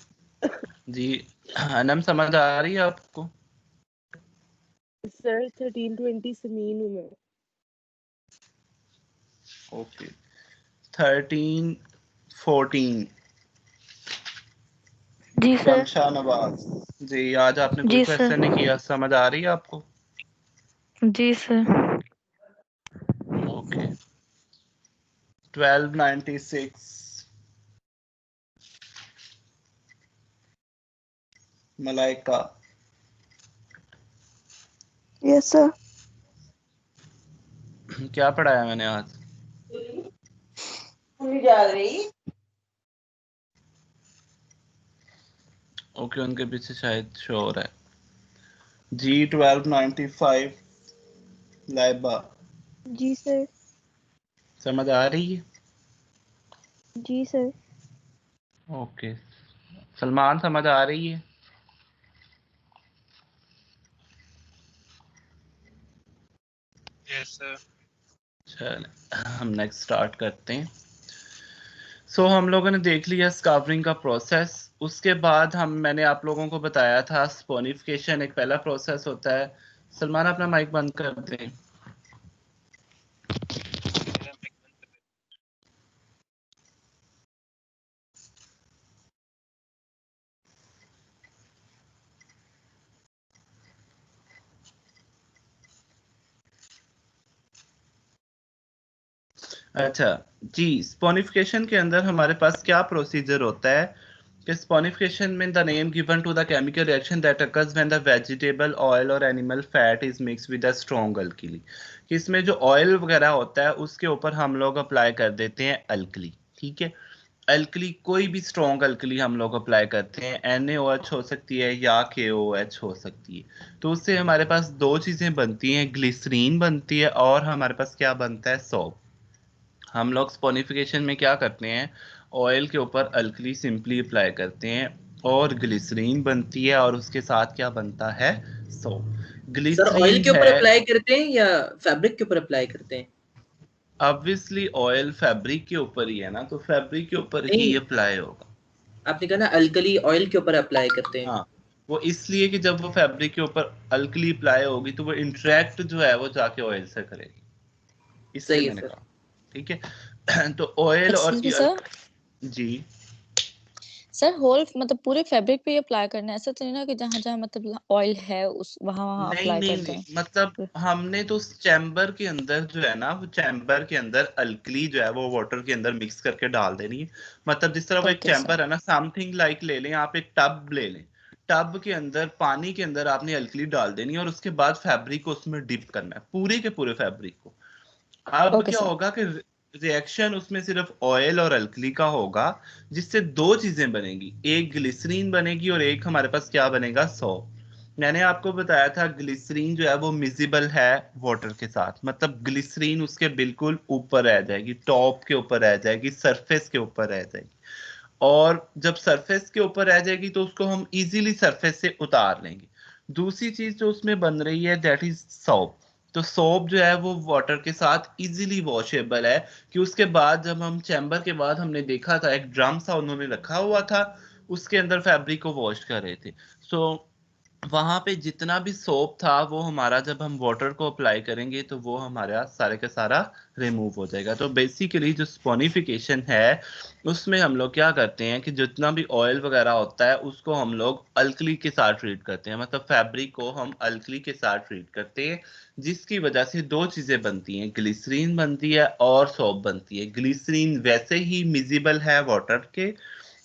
जी अनम समझ आ रही है आपको? सर 1320 समीन हूँ मैं। ओके 1314 जी सर। शमशा नवाज। जी आज आपने कोई जी क्वेश्चन नहीं सर। किया, समझ आ रही है आपको? जी sir. Okay 1296 Malaika. Yes sir. क्या पढ़ाया मैंने आज? ओके, उनके पीछे शायद शोर है। G1295 लाइबा जी सर। समझ आ रही है? जी सर। ओके, सलमान समझ आ रही है? Yes sir. चल हम नेक्स्ट स्टार्ट करते हैं। सो हम लोगों ने देख लिया स्कार्विंग का प्रोसेस। उसके बाद मैंने आप लोगों को बताया था स्पोनिफिकेशन एक पहला प्रोसेस होता है। सलमान अपना माइक बंद कर दें। मेरा mic बंद कर दे। अच्छा जी, स्पोनिफिकेशन के अंदर हमारे पास क्या प्रोसीजर होता है कि स्पोनिफिकेशन में the name given to the chemical reaction that occurs when the vegetable oil और animal fat is mix with a strong alkali. कि इसमें जो ऑयल वगैरह होता है उसके ऊपर हम लोग अप्लाई कर देते हैं अल्कली। ठीक है, अल्कली कोई भी स्ट्रॉन्ग अल्कली हम लोग अप्लाई करते हैं, NaOH हो सकती है या KOH हो सकती है। तो उससे हमारे पास दो चीजें बनती हैं, ग्लिसरीन बनती है और हमारे पास क्या बनता है, सोप। हम लोग स्पोनिफिकेशन में क्या करते हैं, ऑयल के ऊपर अल्कली सिंपली अप्लाई करते हैं और ग्लिसरीन बनती है और उसके साथ क्या बनता है, सोप। सर ऑयल ग्लिसरीन के ऊपर है, अप्लाई करते हैं या फैब्रिक के ऊपर अप्लाई करते हैं? ऑब्वियसली ऑयल फैब्रिक के ऊपर ही है ना, तो फैब्रिक के ऊपर ही नहीं, अप्लाई होगा। आपने कहा ना अल्कली ऑयल के ऊपर अप्लाई करते हैं। हाँ, वो इसलिए कि जब वो फैब्रिक के ऊपर अल्कली अप्लाई होगी तो वो इंटरेक्ट जो है वो जाके ऑयल से करेगी, इसलिए सही है मैंने सर। कहा। ठीक है तो ऑयल और एक्सक्यूज मी सर। जी सर होल मतलब पूरे फैब्रिक पे अप्लाई करना है, ऐसा तो नहीं ना कि जहां जहां मतलब ऑयल है उस वहां वहां नहीं अप्लाई नहीं कर नहीं, दें? मतलब हमने तो उस चैम्बर के अंदर जो है ना, वो चैम्बर के अंदर अल्कली जो है वो वाटर के अंदर मिक्स करके डाल देनी है। मतलब जिस तरह वो एक ओके सर। चैम्बर है ना, समथिंग लाइक ले लें आप, एक टब ले लें, टब के अंदर पानी के अंदर आपने अल्कली डाल देनी है और उसके बाद फैब्रिक को उसमें डिप करना है, पूरे के पूरे फैब्रिक को। अब ओके क्या सर। होगा कि रिएक्शन उसमें सिर्फ ऑयल और अल्कली का होगा, जिससे दो चीजें बनेगी, एक ग्लिसरीन बनेगी और एक हमारे पास क्या बनेगा, सॉल्ट। मैंने आपको बताया था ग्लिसरीन जो है वो मिजिबल है वाटर के साथ, मतलब ग्लिसरीन उसके बिल्कुल ऊपर रह जाएगी, टॉप के ऊपर रह जाएगी, सरफेस के ऊपर रह जाएगी। और जब सरफेस के ऊपर रह जाएगी तो उसको हम इजीली सरफेस से उतार लेंगे। दूसरी चीज जो उसमें बन रही है दैट इज सोप। तो सोप जो है वो वाटर के साथ इजीली वॉशेबल है, कि उसके बाद जब हम चैम्बर के बाद हमने देखा था एक ड्रम सा उन्होंने रखा हुआ था, उसके अंदर फैब्रिक को वॉश कर रहे थे। सो वहां पे जितना भी सोप था वो हमारा जब हम वाटर को अप्लाई करेंगे तो वो हमारा सारे का सारा रिमूव हो जाएगा। तो बेसिकली जो स्पोनिफिकेशन है उसमें हम लोग क्या करते हैं कि जितना भी ऑयल वगैरह होता है उसको हम लोग अल्कली के साथ ट्रीट करते हैं, मतलब फैब्रिक को हम अल्कली के साथ ट्रीट करते हैं, जिसकी वजह से दो चीजें बनती हैं, ग्लिसरीन बनती है और सोप बनती है। ग्लिसरीन वैसे ही मिजिबल है वाटर के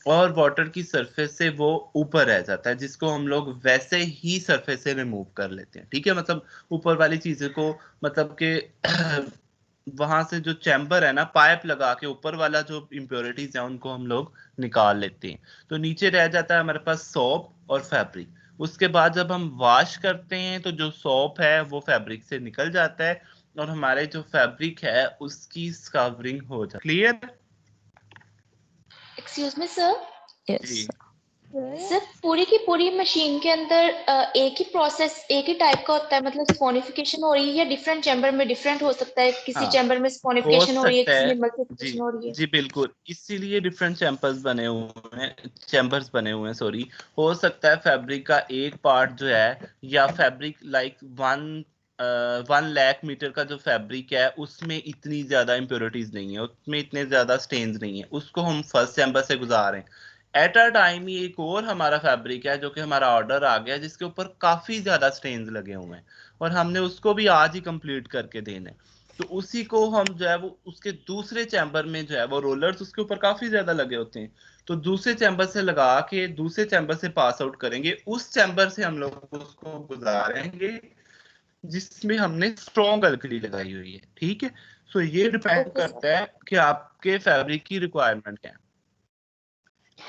और वाटर की सरफेस से वो ऊपर रह जाता है, जिसको हम लोग वैसे ही सरफेस से रिमूव कर लेते हैं। ठीक है, मतलब ऊपर वाली चीजें को, मतलब कि वहां से जो चैम्बर है ना, पाइप लगा के ऊपर वाला जो इम्प्योरिटीज है उनको हम लोग निकाल लेते हैं। तो नीचे रह जाता है हमारे पास सोप और फैब्रिक। उसके बाद जब हम वॉश करते हैं तो जो सोप है वो फैब्रिक से निकल जाता है और हमारे जो फैब्रिक है उसकी स्कवरिंग हो जाती है। Clear? Excuse me sir. Yes जी सर पूरी की पूरी मशीन के अंदर एक ही प्रोसेस एक ही टाइप का होता है, मतलब स्पोनिफिकेशन हो रही है या डिफरेंट चैम्बर में डिफरेंट हो सकता है? किसी हाँ, चैम्बर में हो स्पोनिफिकेशन हो रही है, सकता किसी है। में जी मल्टीप्लिकेशन हो रही है। जी बिल्कुल, इसीलिए डिफरेंट चैम्बर्स बने हुए हैं, सॉरी। हो सकता है फैब्रिक का एक पार्ट जो है, या फैब्रिक लाइक 1 लाख मीटर का जो फैब्रिक है उसमें इतनी ज्यादा इम्प्योरिटीज नहीं है, उसमें इतने ज्यादा स्टेन्स नहीं है, उसको हम फर्स्ट चैम्बर से गुजार रहे हैं। एट अ टाइम ही एक और हमारा फैब्रिक है जो कि हमारा ऑर्डर आ गया, जिसके ऊपर काफी ज्यादा स्टेन्स लगे हुए हैं और हमने उसको भी आज ही कंप्लीट करके देना है। तो उसी को हम जो है वो उसके दूसरे चैम्बर में जो है वो रोलर्स उसके ऊपर काफी ज्यादा लगे होते हैं, तो दूसरे चैम्बर से लगा के दूसरे चैम्बर से पास आउट करेंगे, उस चैम्बर से हम लोग उसको गुजारेंगे जिसमें हमने स्ट्रॉन्ग अल्कली लगाई हुई है। ठीक है, सो ये डिपेंड ओके सर। करता है कि आपके फैब्रिक की रिक्वायरमेंट क्या है।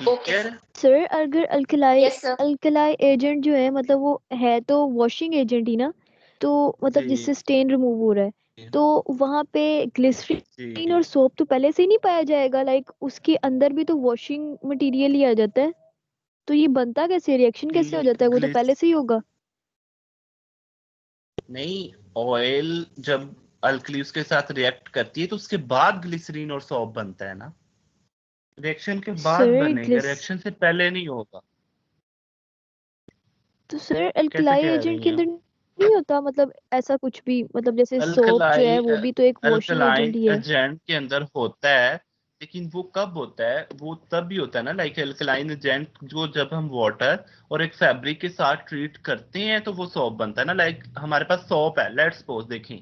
ओके क्लियर है? सर अगर alkali yes sir. Alkali agent जो है मतलब वो है तो वॉशिंग एजेंट ही ना, तो मतलब जी जिससे स्टेन रिमूव हो रहा है, तो वहां पे ग्लिसरीन जी और सोप तो पहले से ही नहीं पाया जाएगा, लाइक उसके अंदर भी तो वॉशिंग मटेरियल ही आ जाता है, तो ये बनता कैसे, रिएक्शन कैसे हो जाता है, वो तो ग्लिस पहले से ही होगा। नहीं, ऑयल जब अल्कली उसके साथ रिएक्ट करती है तो उसके बाद ग्लिसरीन और सॉप बनता है ना, रिएक्शन के बाद सर बनेगा, रिएक्शन से पहले नहीं होगा। तो सर कैसे अल्कलाई कह एजेंट रही के हैं अंदर नहीं होता मतलब ऐसा कुछ भी, मतलब जैसे सोप जो अल्कलाई है वो भी तो एक वॉशिंग अल्कलाइन एजेंट ही है। एजेंट के अंदर होता है, लेकिन वो कब होता है, वो तब भी होता है ना, लाइक अल्कलाइन एजेंट जो जब हम वाटर और एक फैब्रिक के साथ ट्रीट करते हैं तो वो सोप बनता है ना। लाइक हमारे पास सोप है, लेट्स सपोज देखें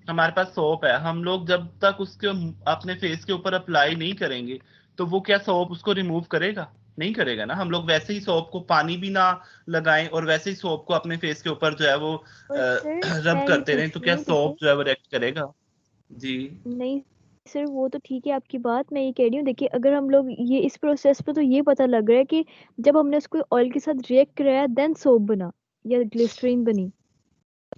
हमारे पास सोप है, हम लोग जब तक उसके अपने फेस के ऊपर अप्लाई नहीं करेंगे तो वो क्या सोप उसको रिमूव करेगा? नहीं करेगा ना। हम लोग वैसे ही सोप को पानी भी ना लगाएं और वैसे ही सोप को अपने फेस के ऊपर जो है वो और सर रब मैं ये करते रहें पूछ तो रही क्या हूँ, सोप देखिए जो है वो रिएक्ट करेगा? जी नहीं सर वो तो ठीक है आपकी बात, मैं ये कह रही हूँ देखिए अगर हम लोग ये इस प्रोसेस पे तो ये पता लग रहा है कि जब हमने उसको ऑयल के साथ रिएक्ट कराया देन सोप बना या ग्लिसरीन बनी।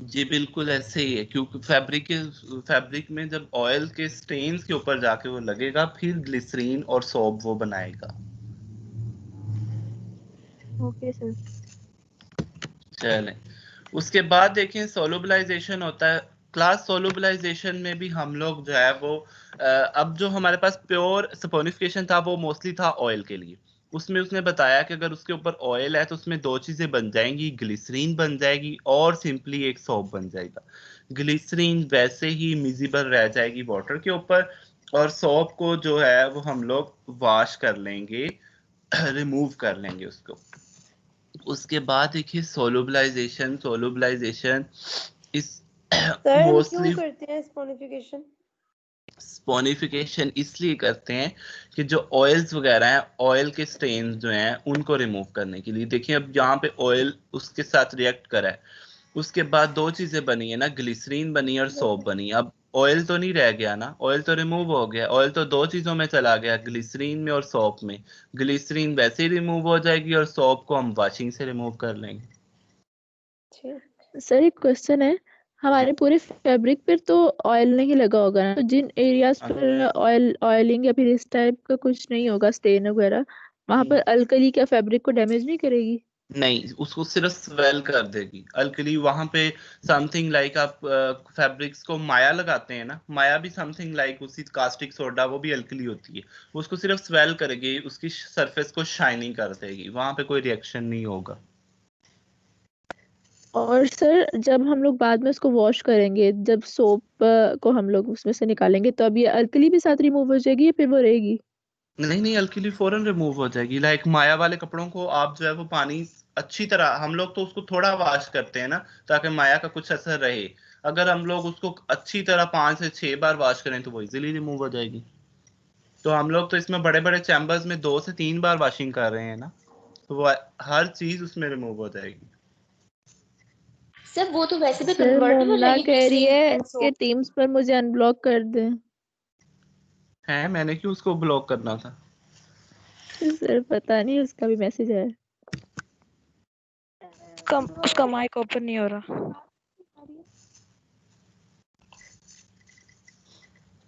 जी बिल्कुल ऐसे ही है, क्योंकि फैब्रिक में जब ऑयल के स्टेन्स के ऊपर जाके वो लगेगा फिर ग्लिसरीन और सोप वो बनाएगा। Okay sir. चलें, उसके बाद देखें सोलुबलाइजेशन होता है। क्लास सोलुबलाइजेशन में भी हम लोग जो है वो अब जो हमारे पास प्योर सपोनिफिकेशन था वो मोस्टली था ऑयल के लिए। उसमें उसने बताया कि अगर उसके ऊपर ऑयल है तो उसमें दो चीजें बन जाएंगी, ग्लिसरीन बन जाएगी और सिंपली एक सोप बन जाएगा। ग्लिसरीन वैसे ही मिजिबल रह जाएगी वाटर के ऊपर, और सोप को जो है वो हम लोग वॉश कर लेंगे, रिमूव कर लेंगे उसको। उसके बाद देखिए सोलुबलाइजेशन इस सर हम क्यों मोस्टली करते हैं स्पोनिफिकेशन? स्पोनिफिकेशन इसलिए करते हैं कि जो ऑयल्स वगैरह हैं, ऑयल के स्टेन्स जो हैं उनको रिमूव करने के लिए। देखिए अब यहाँ पे ऑयल उसके साथ रिएक्ट करा है, उसके बाद दो चीजें बनी है ना, ग्लिसरीन बनी और सोप बनी। अब ऑयल तो नहीं रह गया ना, ऑयल तो रिमूव हो गया, ऑयल तो दो चीजों में चला गया, ग्लिसरीन में और सोप में। ग्लिसरीन वैसे ही रिमूव हो जाएगी और सोप को हम वॉशिंग से रिमूव कर लेंगे। सर एक क्वेश्चन है, हमारे पूरे फैब्रिक पर तो ऑयल नहीं लगा होगा ना, तो जिन एरियाज पर ऑयलिंग या फिर इस टाइप का कुछ नहीं होगा स्टेन वगैरह, वहां पर अल्कली क्या फैब्रिक को डैमेज नहीं करेगी? नहीं, उसको सिर्फ स्वेल कर देगी अल्कली। वहां पे समथिंग लाइक आप फैब्रिक्स को माया लगाते हैं ना, माया भी समथिंग लाइक उसी कास्टिक सोडा, वो भी अल्कली होती है। उसको सिर्फ स्वेल करेगी, उसकी सरफेस को शाइनिंग कर देगी, वहां पे कोई रिएक्शन नहीं होगा। और सर जब हम लोग बाद में उसको वॉश करेंगे, जब सोप को हम लोग उसमें से निकालेंगे, तो अब ये अल्कली भी साथ रिमूव हो जाएगी या फिर वो रहेगी? नहीं नहीं, अल्कली फौरन रिमूव हो जाएगी। लाइक माया वाले कपड़ों को आप जो है वो पानी अच्छी तरह, हम लोग तो उसको थोड़ा वॉश करते हैं ना ताकि माया का कुछ असर रहे। अगर हम लोग उसको अच्छी तरह 5 से 6 बार वॉश करें तो वो इजीली रिमूव हो जाएगी। तो हम लोग तो इसमें बड़े बड़े चैम्बर्स में 2 से 3 बार वॉशिंग कर रहे हैं ना, तो वो हर चीज उसमें रिमूव हो जाएगी। सर वो तो वैसे भी सर कन्वर्टेबल मोमना रहेगी कह रही ग्लिसरीन है एंड कि सोप। टीम्स पर मुझे अनब्लॉक कर दें। है, मैंने क्यों उसको ब्लॉक करना था? सर पता नहीं, उसका भी मैसेज है। उसका माइक ओपन नहीं हो रहा।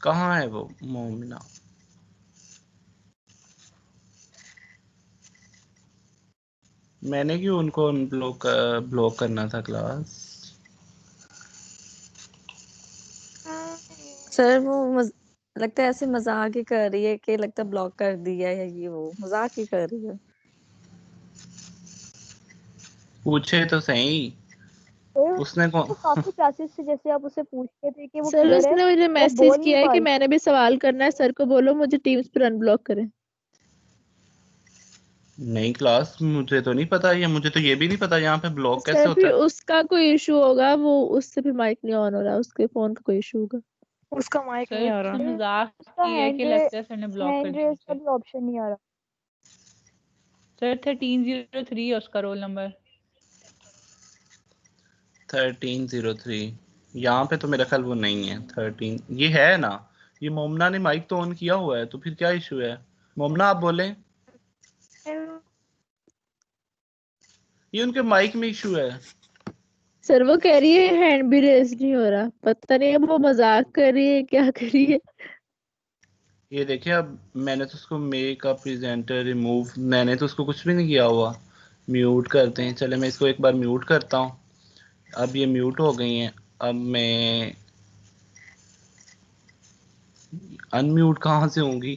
कहाँ है वो मोमिना? मैंने क्यों उनको ब्लॉक करना था क्लास? सर वो लगता है ऐसे मजाक ही कर रही है कि लगता है ब्लॉक कर दिया है, ये वो मजाक ही कर रही है। पूछे तो सही उसने तो काफी क्लासेस से जैसे आप उससे पूछते थे कि वो सर किधर है, उसने मुझे वो मैसेज बोल नहीं किया है पा कि रही। मैंने भी सवाल करना है, सर को बोलो मुझे टीम्स पर अनब्लॉक करें। नहीं क्लास, मुझे तो नहीं पता, ये मुझे तो ये भी नहीं पता यहाँ पे ब्लॉक कैसे सर होता फिर है। उसका कोई इशू होगा, वो उससे फिर माइक नहीं ऑन हो रहा, उसके फोन का कोई इशू होगा। उसका माइक नहीं आ रहा। मजाक उसका की है कि लगता है सर ने ब्लॉक कर हैंड दिया रेस का मुझे। भी ऑप्शन नहीं आ रहा। सर 1303 है उसका रोल नंबर। 1303 यहाँ पे तो मेरा ख्याल वो नहीं है। 13 ये है ना, ये मोमना ने माइक तो ऑन किया हुआ है, तो फिर क्या इशू है? मोमना आप बोले, ये उनके माइक में इशू है। सर वो कह रही है हैंड भी रेज नहीं हो रहा, पता नहीं अब वो मजाक कर रही है क्या कर रही है। ये देखिए, अब मैंने तो उसको मेक अ प्रेजेंटर रिमूव, मैंने तो उसको कुछ भी नहीं किया हुआ। म्यूट करते हैं, चले मैं इसको एक बार म्यूट करता हूँ। अब ये म्यूट हो गई हैं। अब मैं अनम्यूट कहाँ से होंगी?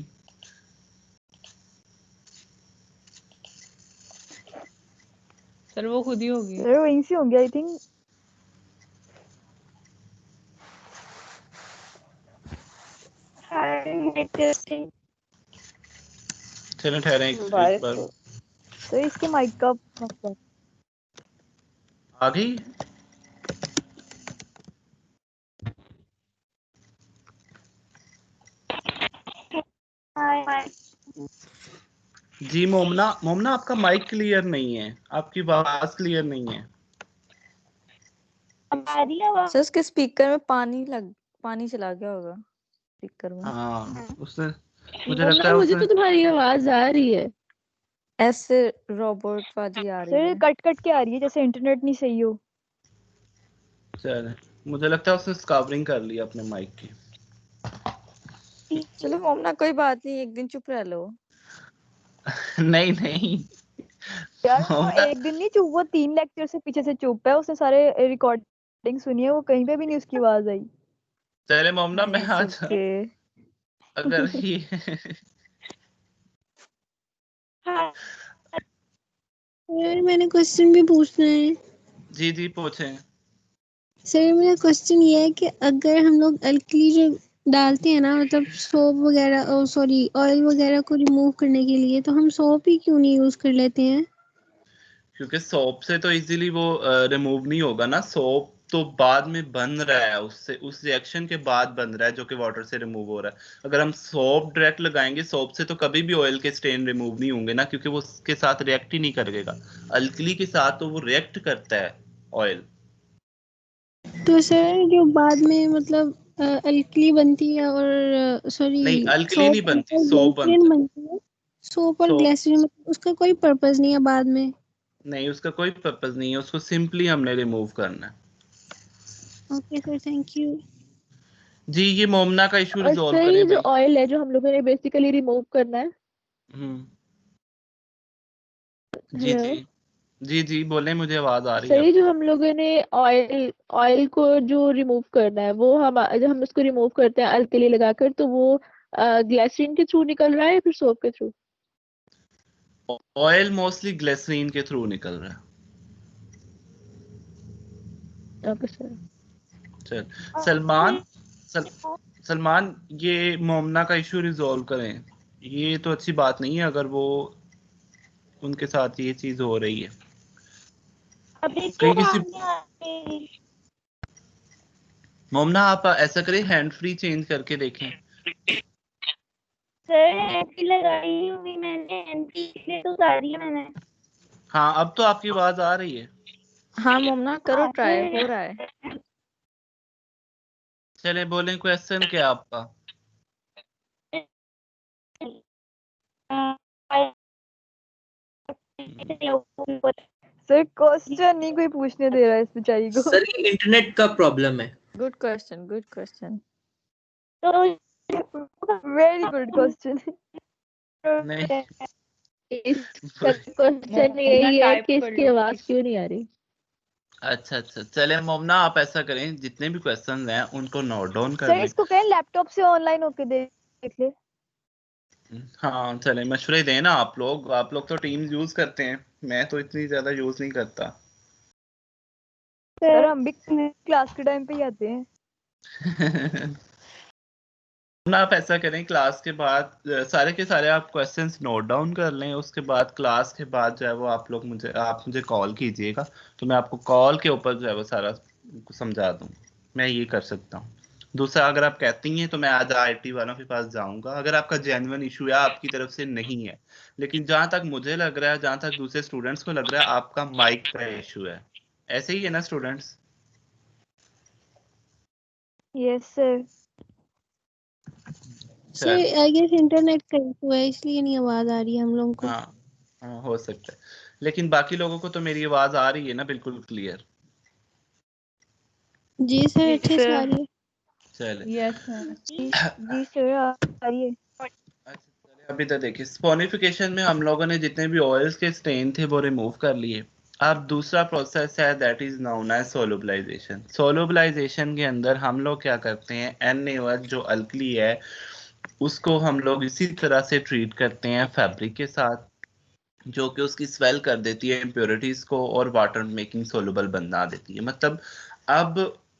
सर वो खुद ही होगी। सर वहीं से होंगे आई थिंक। चलो ठहरे एक बार। सर इसके माइक का मसला। आ गई? जी मोमना, मोमना आपका माइक क्लियर नहीं है, आपकी आवाज क्लियर नहीं है। सर उसके स्पीकर में पानी चला गया होगा स्पीकर में। हाँ उससे मुझे लगता है मुझे तो तुम्हारी आवाज आ रही है, ऐसे रोबोट वाली आ रही सर है। कट कट के आ रही है जैसे इंटरनेट नहीं सही हो। चल मुझे लगता है उसने स्कैवरिंग कर लिया अपने माइक की। चलो मोमना कोई बात नहीं, एक दिन चुप रह लो। नहीं नहीं यार वो मोमना, एक दिन नहीं चुप, वो 3 लेक्चर से पीछे से चुप है, उसने सारे रिकॉर्डिंग सुनी है, वो कहीं पे भी नहीं उसकी आवाज आई। चले मोमना मैं आज अगर ये सर मैंने क्वेश्चन भी पूछना है। जी जी पूछें। सर मेरा क्वेश्चन ये है कि अगर हम लोग अल्कली जो डालते हैं ना, मतलब सोप वगैरह, सॉरी ऑयल वगैरह को रिमूव करने के लिए, तो हम सोप ही क्यों नहीं यूज कर लेते हैं? क्योंकि सोप से तो इजीली वो रिमूव नहीं होगा ना। सोप तो बाद में बन रहा है, उससे उस रिएक्शन के बाद बन रहा है जो कि वाटर से रिमूव हो रहा है। अगर हम सोप डायरेक्ट लगाएंगे, सोप से तो कभी भी ऑयल के स्टेन रिमूव नहीं होंगे ना, क्योंकि वो उसके साथ रिएक्ट ही नहीं करेगा। अल्कली के साथ तो वो रिएक्ट करता है ऑयल। तो सर जो बाद में मतलब अल्कली बनती है और सॉरी नहीं अल्कली नहीं सोप बनती, और सोप ग्लिसरीन बनता है। बनती है, सोप और सोप ग्लिसरीन, मतलब उसका कोई पर्पस नहीं है बाद में? नहीं, उसका कोई पर्पस नहीं है, उसको सिंपली हमने रिमूव करना है। Okay sir, thank you. जी ये मोमना का इशू और रिजॉल्व सर ये करें जो भाई। ऑयल है जो हम लोगों ने बेसिकली रिमूव करना है। जी हेलो जी जी जी बोले, मुझे आवाज आ रही सर, है ये जो आपकी। हम लोगों ने ऑयल ऑयल को जो रिमूव करना है, वो हम जब हम इसको रिमूव करते हैं अल्कली लगाकर, तो वो ग्लिसरीन के थ्रू निकल रहा है या फिर सोप के थ्रू? ऑयल मोस्टली ग्लिसरीन के थ्रू निकल रहा है। Okay sir. चल सलमान, सलमान ये मोमना का इशू रिजॉल्व करें। ये तो अच्छी बात नहीं है अगर वो उनके साथ ये चीज हो रही है। अभी कहीं क्यों किसी आगे आ गई? मोमना आप ऐसा करें, हैंड फ्री चेंज करके देखें। सर एंटी लगाई हुई मैंने, एंटी इसलिए तो उतारी है मैंने। हाँ अब तो आपकी आवाज आ रही है। हाँ मोमना करो ट्राई, हो रहा है। चले बोले, क्वेश्चन क्या आपका? सर क्वेश्चन नहीं कोई पूछने दे रहा है इस बेचारी को। सर ये इंटरनेट का प्रॉब्लम है। Good question, good question. Very good question. नहीं इसका क्वेश्चन यही है कि इसकी आवाज क्यों नहीं आ रही। अच्छा अच्छा, चले मोमना आप ऐसा करें, जितने भी क्वेश्चन हैं उनको नोट डाउन कर सर लें। इसको कहें लैपटॉप से ऑनलाइन होके देख ले। हाँ चले मशवरे दें ना आप लोग तो टीम्स यूज करते हैं, मैं तो इतनी ज्यादा यूज नहीं करता। सर हम भी क्लास के टाइम पे ही आते हैं। ना आप ऐसा करें, क्लास के बाद सारे के सारे आप क्वेश्चंस नोट डाउन कर लें, उसके बाद क्लास के बाद जो है वो आप मुझे कॉल कीजिएगा, तो मैं आपको कॉल के ऊपर जो है वो सारा समझा दूँ। मैं ये कर सकता हूँ। दूसरा, अगर आप कहती हैं तो मैं आज आईटी वालों के पास जाऊंगा, अगर आपका जेन्युइन इशू है, आपकी तरफ से नहीं है। लेकिन जहां तक मुझे लग रहा है, जहां तक दूसरे स्टूडेंट्स को लग रहा है, आपका माइक का इशू है। ऐसे ही है ना students? Yes sir. Sir I guess internet का इशू है, इसलिए नहीं आवाज आ रही है हम लोगों को। हाँ, हो सकता है। लेकिन बाकी लोगों को तो मेरी आवाज आ रही है ना बिल्कुल क्लियर? जी सर, अच्छे से आ रही है। चले यस सर। जी सर आ रही है। अभी तो देखिए, स्पोनिफिकेशन में हम लोगों ने जितने भी ऑयल्स के स्टेन थे वो रिमूव कर लिए। अब दूसरा प्रोसेस है दैट इज नोन एज सोलुबलाइजेशन। सोलुबलाइजेशन के अंदर हम लोग क्या करते हैं, NaOH जो अल्कली है उसको हम लोग इसी तरह से ट्रीट करते हैं फैब्रिक के साथ, जो कि उसकी स्वेल कर देती है इम्प्योरिटीज को और वाटर मेकिंग सोलुबल बना देती है। मतलब अब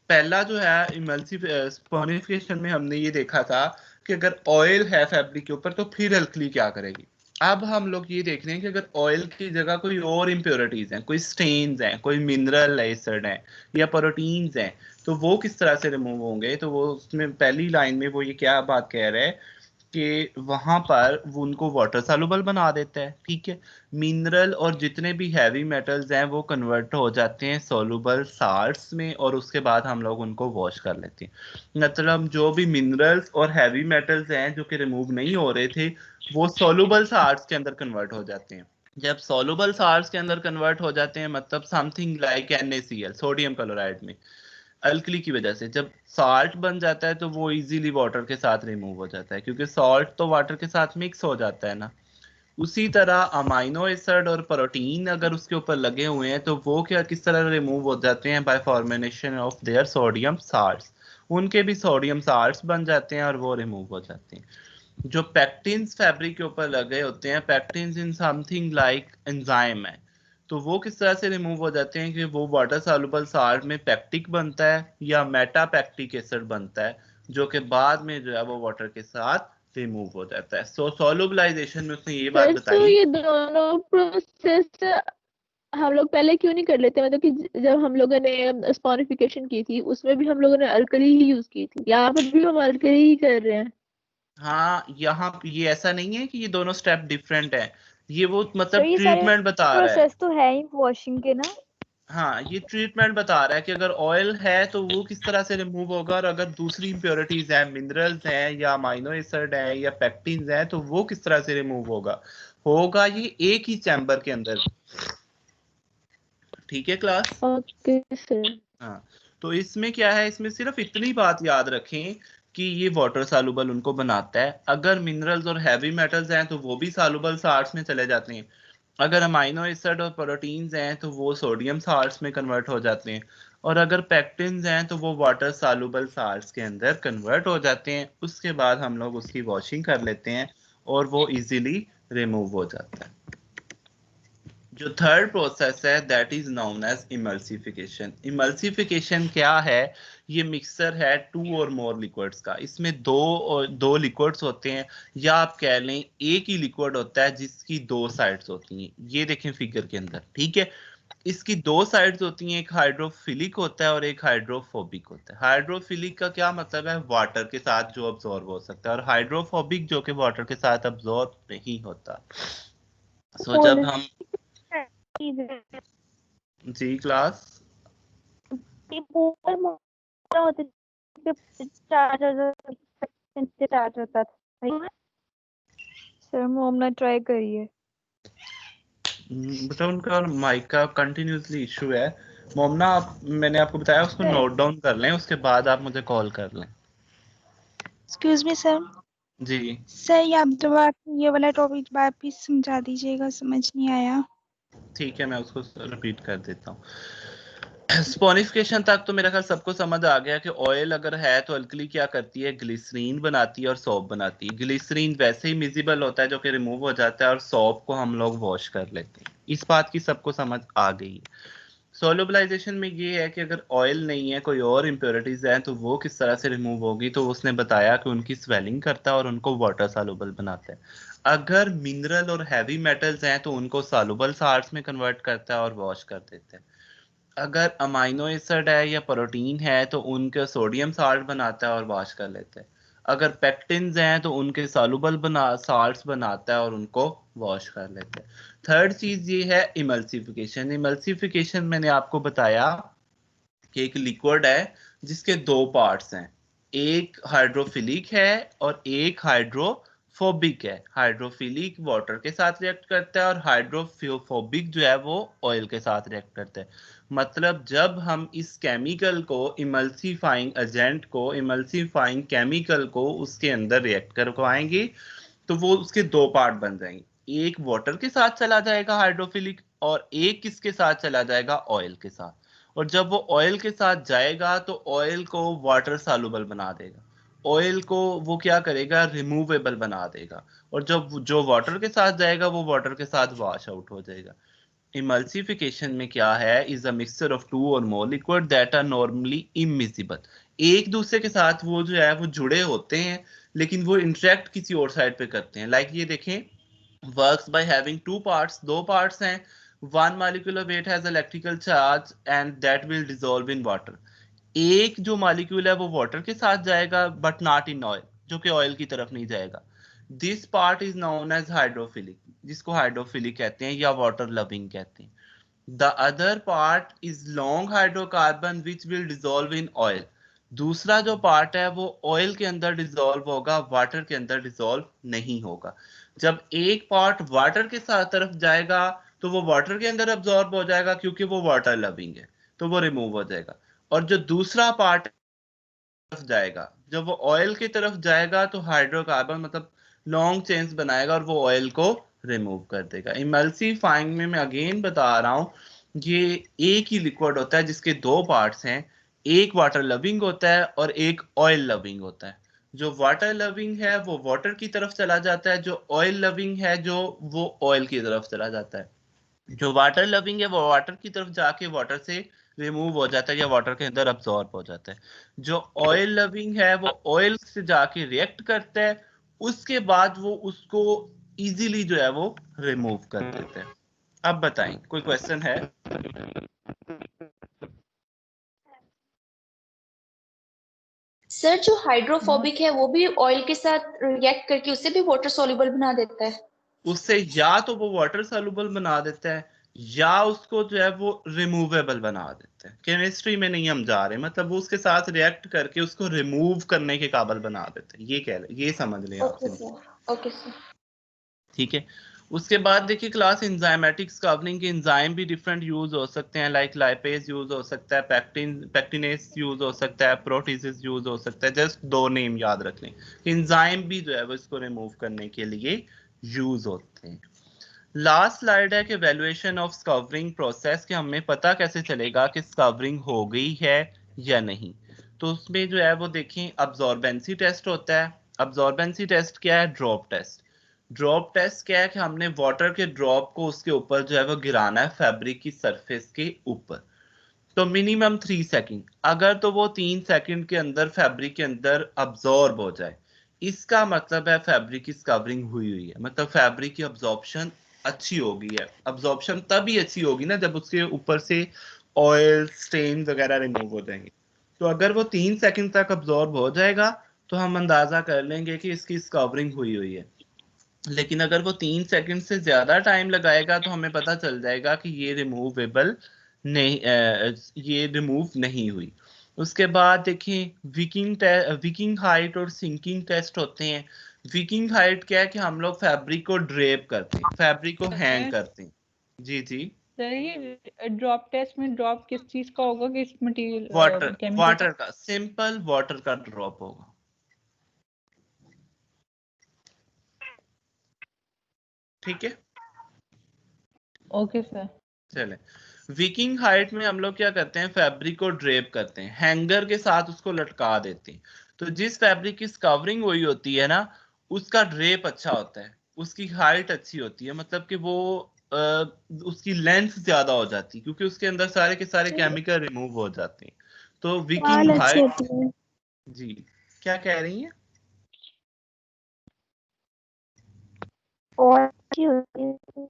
पहला जो है इमल्सिफिकेशन स्पोनिफिकेशन में हमने ये देखा था कि अगर ऑयल है फैब्रिक के ऊपर तो फिर अल्कली क्या करेगी। अब हम लोग ये देख रहे हैं कि अगर ऑयल की जगह कोई और इम्प्योरिटीज हैं, कोई स्टेन्स हैं, कोई मिनरल एसिड हैं या प्रोटीन्स हैं, तो वो किस तरह से रिमूव होंगे। तो वो उसमें पहली लाइन में वो ये क्या बात कह रहे हैं कि वहां पर वो उनको वाटर सॉल्युबल बना देता है। ठीक है, मिनरल और जितने भी हैवी मेटल्स हैं वो कन्वर्ट हो जाते हैं सॉल्युबल साल्ट्स में, और उसके बाद हम लोग उनको वॉश कर लेते हैं। मतलब जो भी मिनरल्स और हैवी मेटल्स हैं जो कि रिमूव नहीं हो रहे थे, वो सॉल्युबल साल्ट्स के अंदर कन्वर्ट हो जाते हैं। जब सॉल्युबल साल्ट्स के अंदर कन्वर्ट हो जाते हैं, मतलब something like NaCl, sodium chloride में अल्कली की वजह से जब साल्ट बन जाता है तो वो इजीली वाटर के साथ रिमूव हो जाता है, क्योंकि सॉल्ट तो वाटर के साथ मिक्स हो जाता है ना। उसी तरह अमाइनो एसिड और प्रोटीन अगर उसके ऊपर लगे हुए हैं तो वो क्या किस तरह रिमूव हो जाते हैं, bye formation of their sodium salts. उनके भी सोडियम साल्ट्स बन जाते हैं और वो रिमूव हो जाते हैं। जो पैक्टिन्स फैब्रिक के ऊपर लगे होते हैं, पैक्टिन्स इन समथिंग लाइक एंजाइम है, तो वो किस तरह से रिमूव हो जाते हैं कि वो वाटर सॉल्युबल साल्ट में पैक्टिक बनता है या मेटापैक्टिक एसिड बनता है, जो कि बाद में जो है वो वाटर के साथ रिमूव हो जाता है। सो सॉल्युबलाइजेशन में उसने ये बात सर तो बताई। ये दोनों प्रोसेस हम लोग पहले क्यों नहीं कर लेते, मतलब कि जब हम लोगों ने स्पॉनिफिकेशन की थी उसमें भी हम लोगों ने अल्कली ही यूज की थी, यहाँ पर भी हम अल्कली ही कर रहे हैं। हाँ, यहाँ ये ऐसा नहीं है कि ये दोनों स्टेप डिफरेंट है, ये वो सर मतलब ये सारे ट्रीटमेंट बता रहा है। प्रोसेस तो है ही वॉशिंग के ना। हाँ, ये ट्रीटमेंट बता रहा है कि अगर ऑयल है तो वो किस तरह से रिमूव होगा, और अगर दूसरी इम्प्योरिटीज हैं, मिनरल्स हैं या अमाइनो एसिड हैं या पैक्टिन्स हैं, तो वो किस तरह से रिमूव होगा ये एक ही चैम्बर के अंदर। ठीक है क्लास? Okay sir. हाँ, तो इसमें क्या है, इसमें सिर्फ इतनी बात याद रखें कि ये वाटर सॉल्युबल उनको बनाता है। अगर मिनरल्स और हैवी मेटल्स हैं तो वो भी सॉल्युबल साल्ट्स में चले जाते हैं। अगर अमाइनो एसिड और प्रोटीन्स हैं तो वो सोडियम साल्ट्स में कन्वर्ट हो जाते हैं। और अगर पैक्टिन्स हैं तो वो वाटर सॉल्युबल साल्ट्स के अंदर कन्वर्ट हो जाते हैं। उसके बाद हम लोग उसकी वॉशिंग कर लेते हैं और वो इजीली रिमूव हो जाता है। जो थर्ड प्रोसेस है that is known as emulsification. Emulsification क्या है, ये मिक्सचर है टू और मोर लिक्विड्स का। इसमें दो लिक्विड्स होते हैं, या आप कह लें एक ही लिक्विड होता है जिसकी दो साइड्स होती हैं। ये देखें फिगर के अंदर, ठीक है। इसकी दो साइड्स होती हैं, एक हाइड्रोफिलिक होता है और एक हाइड्रोफोबिक होता है। हाइड्रोफिलिक का क्या मतलब है, वाटर के साथ जो अब्सॉर्ब हो सकता है, और हाइड्रोफोबिक जो कि वाटर के साथ अब्सॉर्ब नहीं होता। सो जब हम जी क्लास सर मोमना ट्राई करिए। बेटा उनका माइक का कंटिन्यूसली इशू है। मोमना मैंने आपको बताया उसको नोट डाउन कर लें, उसके बाद आप मुझे कॉल कर लें। Excuse me sir. जी सर आप दोबारा ये वाला टॉपिक वापस समझा दीजिएगा, समझ नहीं आया। ठीक है, मैं उसको रिपीट कर देता हूँ। स्पोनिफिकेशन तक तो मेरा ख्याल सबको समझ आ गया कि ऑयल अगर है तो अल्कली क्या करती है, ग्लिसरीन बनाती है और सोप बनाती है। ग्लिसरीन वैसे ही मिजिबल होता है जो कि रिमूव हो जाता है, और सोप को हम लोग वॉश कर लेते हैं। इस बात की सबको समझ आ गई है। सोलुबलाइजेशन में ये है कि अगर ऑयल नहीं है, कोई और इम्प्योरिटीज है, तो वो किस तरह से रिमूव होगी। तो उसने बताया कि उनकी स्वेलिंग करता है और उनको वाटर सॉल्युबल बनाता है। अगर मिनरल और हैवी मेटल्स हैं तो उनको सॉल्युबल साल्ट्स में कन्वर्ट करता है और वॉश कर देता है। अगर अमाइनो एसिड है या प्रोटीन है तो उनके सोडियम साल्ट बनाता है और वॉश कर लेता है। अगर पेक्टिन्स हैं तो उनके सॉल्युबल साल्ट्स बनाता है और उनको वॉश कर लेता है। थर्ड चीज ये है इमल्सिफिकेशन। इमल्सिफिकेशन मैंने आपको बताया कि एक लिक्विड है जिसके दो पार्ट्स हैं, एक हाइड्रोफिलिक है और एक हाइड्रोफोबिक है। हाइड्रोफिलिक वाटर के साथ रिएक्ट करता है और हाइड्रोफोबिक जो है वो ऑयल के साथ रिएक्ट करता है। मतलब जब हम इस केमिकल को इमल्सिफाइंग एजेंट को इमल्सिफाइंग केमिकल को उसके अंदर रिएक्ट करवाएंगे तो वो उसके दो पार्ट बन जाएंगे। एक वाटर के साथ चला जाएगा हाइड्रोफिलिक और एक किसके साथ चला जाएगा, ऑयल के साथ। और जब वो ऑयल के साथ जाएगा तो ऑयल को वाटर सॉल्युबल बना देगा, ऑयल को वो क्या करेगा, रिमूवेबल बना देगा। और जब जो वाटर के साथ जाएगा वो वाटर के साथ वॉश आउट हो जाएगा। इमल्सिफिकेशन में क्या है, is a mixture of two और more liquid that are normally immiscible. एक दूसरे के साथ वो जो है वो जुड़े होते हैं लेकिन वो इंटरेक्ट किसी और साइड पे करते हैं। लाइक ये देखें, works by having two parts, दो पार्ट्स हैं। One molecular weight has electrical charge and that will dissolve in water. एक जो मॉलिक्यूल है वो वाटर के साथ जाएगा बट नॉट इन ऑयल, जो कि ऑयल की तरफ नहीं जाएगा। This part is known as hydrophilic, जिसको हाइड्रोफिलिक कहते हैं या वाटर लविंग कहते हैं। The other part is long hydrocarbon which will dissolve in oil. दूसरा जो पार्ट है वो ऑयल के अंदर डिसॉल्व होगा, वाटर के अंदर डिसॉल्व नहीं होगा। जब एक पार्ट वाटर के साथ तरफ जाएगा तो वो वाटर के अंदर अब्सॉर्ब हो जाएगा क्योंकि वो वाटर लविंग है, तो वो रिमूव हो जाएगा। और जो दूसरा पार्ट जाएगा, जब वो ऑयल की तरफ जाएगा तो हाइड्रोकार्बन मतलब लॉन्ग चेन्स बनाएगा और वो ऑयल को रिमूव कर देगा। इमल्सिफाइंग में मैं अगेन बता रहा हूँ, ये एक ही लिक्विड होता है जिसके दो पार्ट्स हैं, एक वाटर लविंग होता है और एक ऑयल लविंग होता है। जो वाटर लविंग है वो वाटर की तरफ चला जाता है, जो ऑयल लविंग है जो वो ऑयल की तरफ चला जाता है। जो वाटर लविंग है वो वाटर की तरफ जाके वाटर से रिमूव हो जाता है या वाटर के अंदर अब्सॉर्ब हो जाता है। जो ऑयल लविंग है वो ऑयल से जाके रिएक्ट करता है, उसके बाद वो उसको इजीली जो है वो रिमूव कर देता है। अब बताएं, कोई क्वेश्चन है? सर जो हाइड्रोफोबिक है वो भी ऑयल के साथ रिएक्ट करके उससे भी वाटर सॉल्युबल बना देता है? उससे या तो वो वाटर सॉल्युबल बना देता है या उसको जो है वो रिमूवेबल बना देता है। केमिस्ट्री में नहीं हम जा रहे, मतलब वो उसके साथ रिएक्ट करके उसको रिमूव करने के काबिल बना देते हैं, ये कह रहे, ये समझ लें आप। Okay sir. ठीक है। उसके बाद देखिए क्लास एंजाइमेटिक्स कवरिंग के एंजाइम भी डिफरेंट यूज हो सकते हैं, लाइक लाइपेज यूज हो सकता है, पैक्टिनेस यूज हो सकता है, प्रोटीजेस यूज हो सकता है। जस्ट दो नेम याद रख लें, एंजाइम भी जो है वो इसको रिमूव करने के लिए यूज होते हैं। लास्ट स्लाइड है कि वैल्यूएशन ऑफ स्कवरिंग प्रोसेस, कि हमें पता कैसे चलेगा कि स्कवरिंग हो गई है या नहीं। तो उसमें जो है वो देखें, अब्जॉर्बेंसी टेस्ट होता है। अब्जॉर्बेंसी टेस्ट क्या है? Drop test. ड्रॉप टेस्ट क्या है कि हमने वाटर के ड्रॉप को उसके ऊपर जो है वो गिराना है फैब्रिक की सरफेस के ऊपर। तो मिनिमम 3 सेकंड, अगर तो वो 3 सेकंड के अंदर फैब्रिक के अंदर अब्जॉर्ब हो जाए, इसका मतलब है फैब्रिक की स्कवरिंग हुई हुई है, मतलब फैब्रिक की अब्जॉर्प्शन अच्छी हो गई है। अब्जॉर्प्शन तभी अच्छी होगी ना जब उसके ऊपर से ऑयल स्टेन वगैरह रिमूव हो जाएंगे। तो अगर वो 3 सेकंड तक अब्जॉर्ब हो जाएगा तो हम अंदाजा कर लेंगे कि इसकी स्कवरिंग हुई हुई है। लेकिन अगर वो 3 सेकंड से ज्यादा टाइम लगाएगा तो हमें पता चल जाएगा कि ये रिमूवेबल नहीं, ये रिमूव नहीं हुई। उसके बाद देखिए विकिंग हाइट और सिंकिंग टेस्ट होते हैं। विकिंग हाइट क्या है कि हम लोग फैब्रिक को ड्रेप करते हैं, फैब्रिक को हैंग करते हैं। जी जी सर, ये ड्रॉप टेस्ट में ड्रॉप किस चीज का होगा, किस मटेरियल वाटर का, सिंपल वाटर का ड्रॉप होगा। ठीक है, ओके सर। चले। विकिंग हाइट में हम लोग क्या करते हैं, फैब्रिक को ड्रेप करते हैं, हैंगर के साथ उसको लटका देते हैं। तो जिस फैब्रिक की कवरिंग हुई होती है ना, उसका ड्रेप अच्छा होता है, उसकी हाइट अच्छी होती है, मतलब कि वो उसकी लेंथ ज्यादा हो जाती है क्योंकि उसके अंदर सारे के सारे केमिकल रिमूव हो जाते हैं। तो विकिंग हाइट। जी, क्या कह रही हैं? और अच्छी होती है।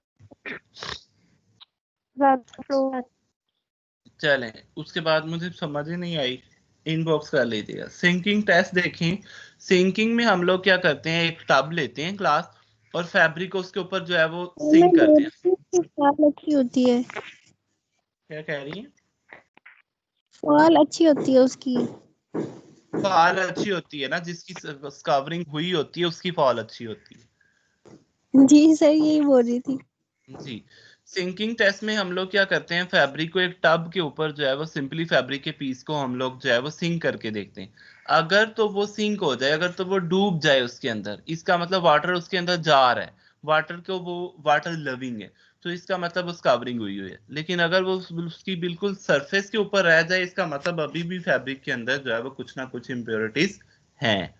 चलें, उसके बाद मुझे समझ ही नहीं आई, इनबॉक्स कर लीजिएगा। सिंकिंग टेस्ट देखें। सिंकिंग में हम लोग क्या करते हैं, एक टब लेते हैं क्लास और फैब्रिक को उसके ऊपर जो है वो सिंक करते हैं। फॉल अच्छी होती है, क्या कह रही हैं? फॉल अच्छी होती है उसकी। फॉल अच्छी होती है ना, जिसकी कवरिंग हुई होती है उसकी फॉल अच्छी होती है। जी सर, यही बोल रही थी। जी, सिंकिंग टेस्ट में हम लोग क्या करते हैं, फैब्रिक को एक टब के ऊपर जो है वो सिंपली फैब्रिक के पीस को हम लोग जो है वो सिंक करके देखते हैं। अगर तो वो सिंक हो जाए, अगर तो वो डूब जाए उसके अंदर, इसका मतलब वाटर उसके अंदर जा रहा है, वाटर को वो वाटर लविंग है, तो इसका मतलब उस कवरिंग हुई हुई है। लेकिन अगर वो उसकी बिल्कुल सरफेस के ऊपर रह जाए, इसका मतलब अभी भी फैब्रिक के अंदर जो है वो कुछ ना कुछ इम्प्योरिटीज हैं।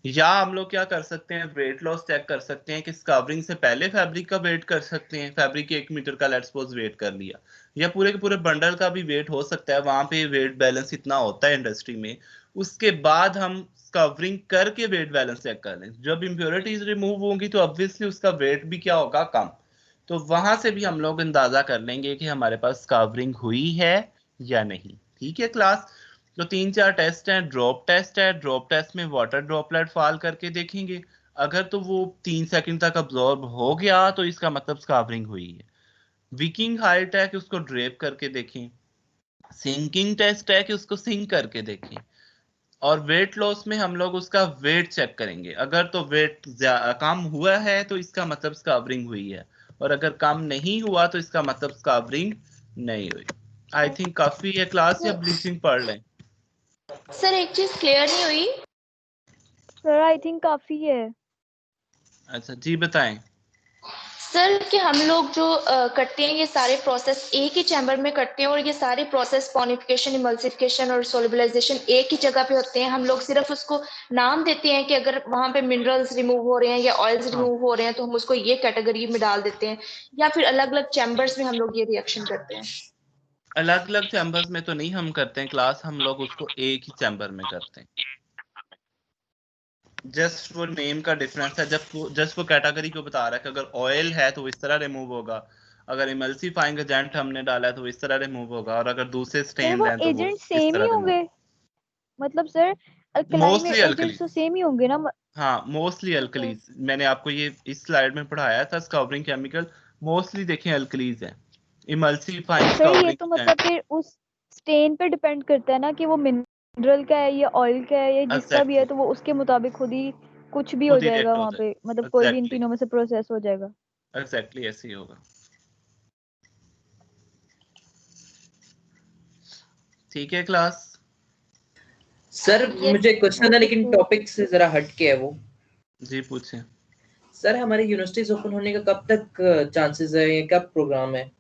या हम लोग क्या कर सकते हैं, वेट लॉस चेक कर सकते हैं कि कवरिंग से पहले फैब्रिक का वेट कर सकते हैं। फैब्रिक के 1 मीटर का लेट्स सपोज वेट कर लिया, या पूरे के पूरे बंडल का भी वेट हो सकता है, वहां पे वेट बैलेंस इतना होता है इंडस्ट्री में। उसके बाद हम कवरिंग करके वेट बैलेंस चेक कर लें। जब इम्प्योरिटीज रिमूव होंगी तो ऑब्वियसली उसका वेट भी क्या होगा, कम। तो वहां से भी हम लोग अंदाजा कर लेंगे कि हमारे पास कवरिंग हुई है या नहीं। ठीक है क्लास, तो 3-4 टेस्ट हैं। ड्रॉप टेस्ट है, ड्रॉप टेस्ट में वाटर ड्रॉपलेट फॉल करके देखेंगे, अगर तो वो 3 सेकंड तक अब्जॉर्ब हो गया तो इसका मतलब स्कावरिंग हुई है। विकिंग हाइट है कि उसको ड्रेप करके देखें। सिंकिंग टेस्ट है कि उसको सिंक करके देखें। और वेट लॉस में हम लोग उसका वेट चेक करेंगे, अगर तो वेट कम हुआ है तो इसका मतलब स्कावरिंग हुई है, और अगर कम नहीं हुआ तो इसका मतलब स्कावरिंग नहीं हुई। आई थिंक काफी है क्लास, या ब्लीचिंग पढ़ लें? सर एक चीज क्लियर नहीं हुई। सर आई थिंक काफी है। अच्छा जी, बताएं। सर कि हम लोग जो करते हैं ये सारे प्रोसेस एक ही चैम्बर में करते हैं, और ये सारे प्रोसेस सॉनिफिकेशन, इमल्सिफिकेशन और सोलबिलाइजेशन एक ही जगह पे होते हैं। हम लोग सिर्फ उसको नाम देते हैं कि अगर वहां पे मिनरल्स रिमूव हो रहे हैं या ऑयल्स रिमूव हो रहे हैं तो हम उसको ये कैटेगरी में डाल देते हैं, या फिर अलग अलग चैम्बर्स में हम लोग ये रिएक्शन करते हैं? अलग अलग चैम्बर्स में तो नहीं हम करते हैं क्लास, हम लोग उसको एक ही चैम्बर में करते हैं। जस्ट वो नेम का डिफरेंस है, जस्ट वो कैटेगरी को बता रहा है कि अगर ऑयल है तो इस तरह रिमूव होगा, अगर इमल्सिफाइंग एजेंट हमने डाला है तो इस तरह रिमूव होगा, और अगर दूसरे सर स्टेन वो हैं तो वो एजेंट इस सेम ही तरह रिमूव। होंगे, मतलब sir alkaline mostly agents alkali, तो सेम ही होंगे ना? हाँ मोस्टली अल्कलीज। मैंने आपको ये इस स्लाइड में पढ़ाया था, स्कवरिंग केमिकल मोस्टली देखें अल्कलीज हैं। इमल्सिफाइंग सर ये तो स्कवरिंग मतलब फिर उस स्टेन पे डिपेंड करता है ना कि वो मिनरल का है या ऑयल का है या जिसका भी है, एग्जैक्टली, तो वो उसके मुताबिक खुद ही कुछ भी हो खुद ही जाएगा रेट हो वहां जाए। पे, मतलब कोई भी इन एग्जैक्टली, तीनों में से प्रोसेस हो जाएगा। एग्जैक्टली ऐसे ही होगा। ठीक है क्लास। सर मुझे क्वेश्चन था लेकिन टॉपिक से जरा हट के है वो। जी पूछें। सर हमारी यूनिवर्सिटीज ओपन होने का कब तक चांसेस है, या कब प्रोग्राम है?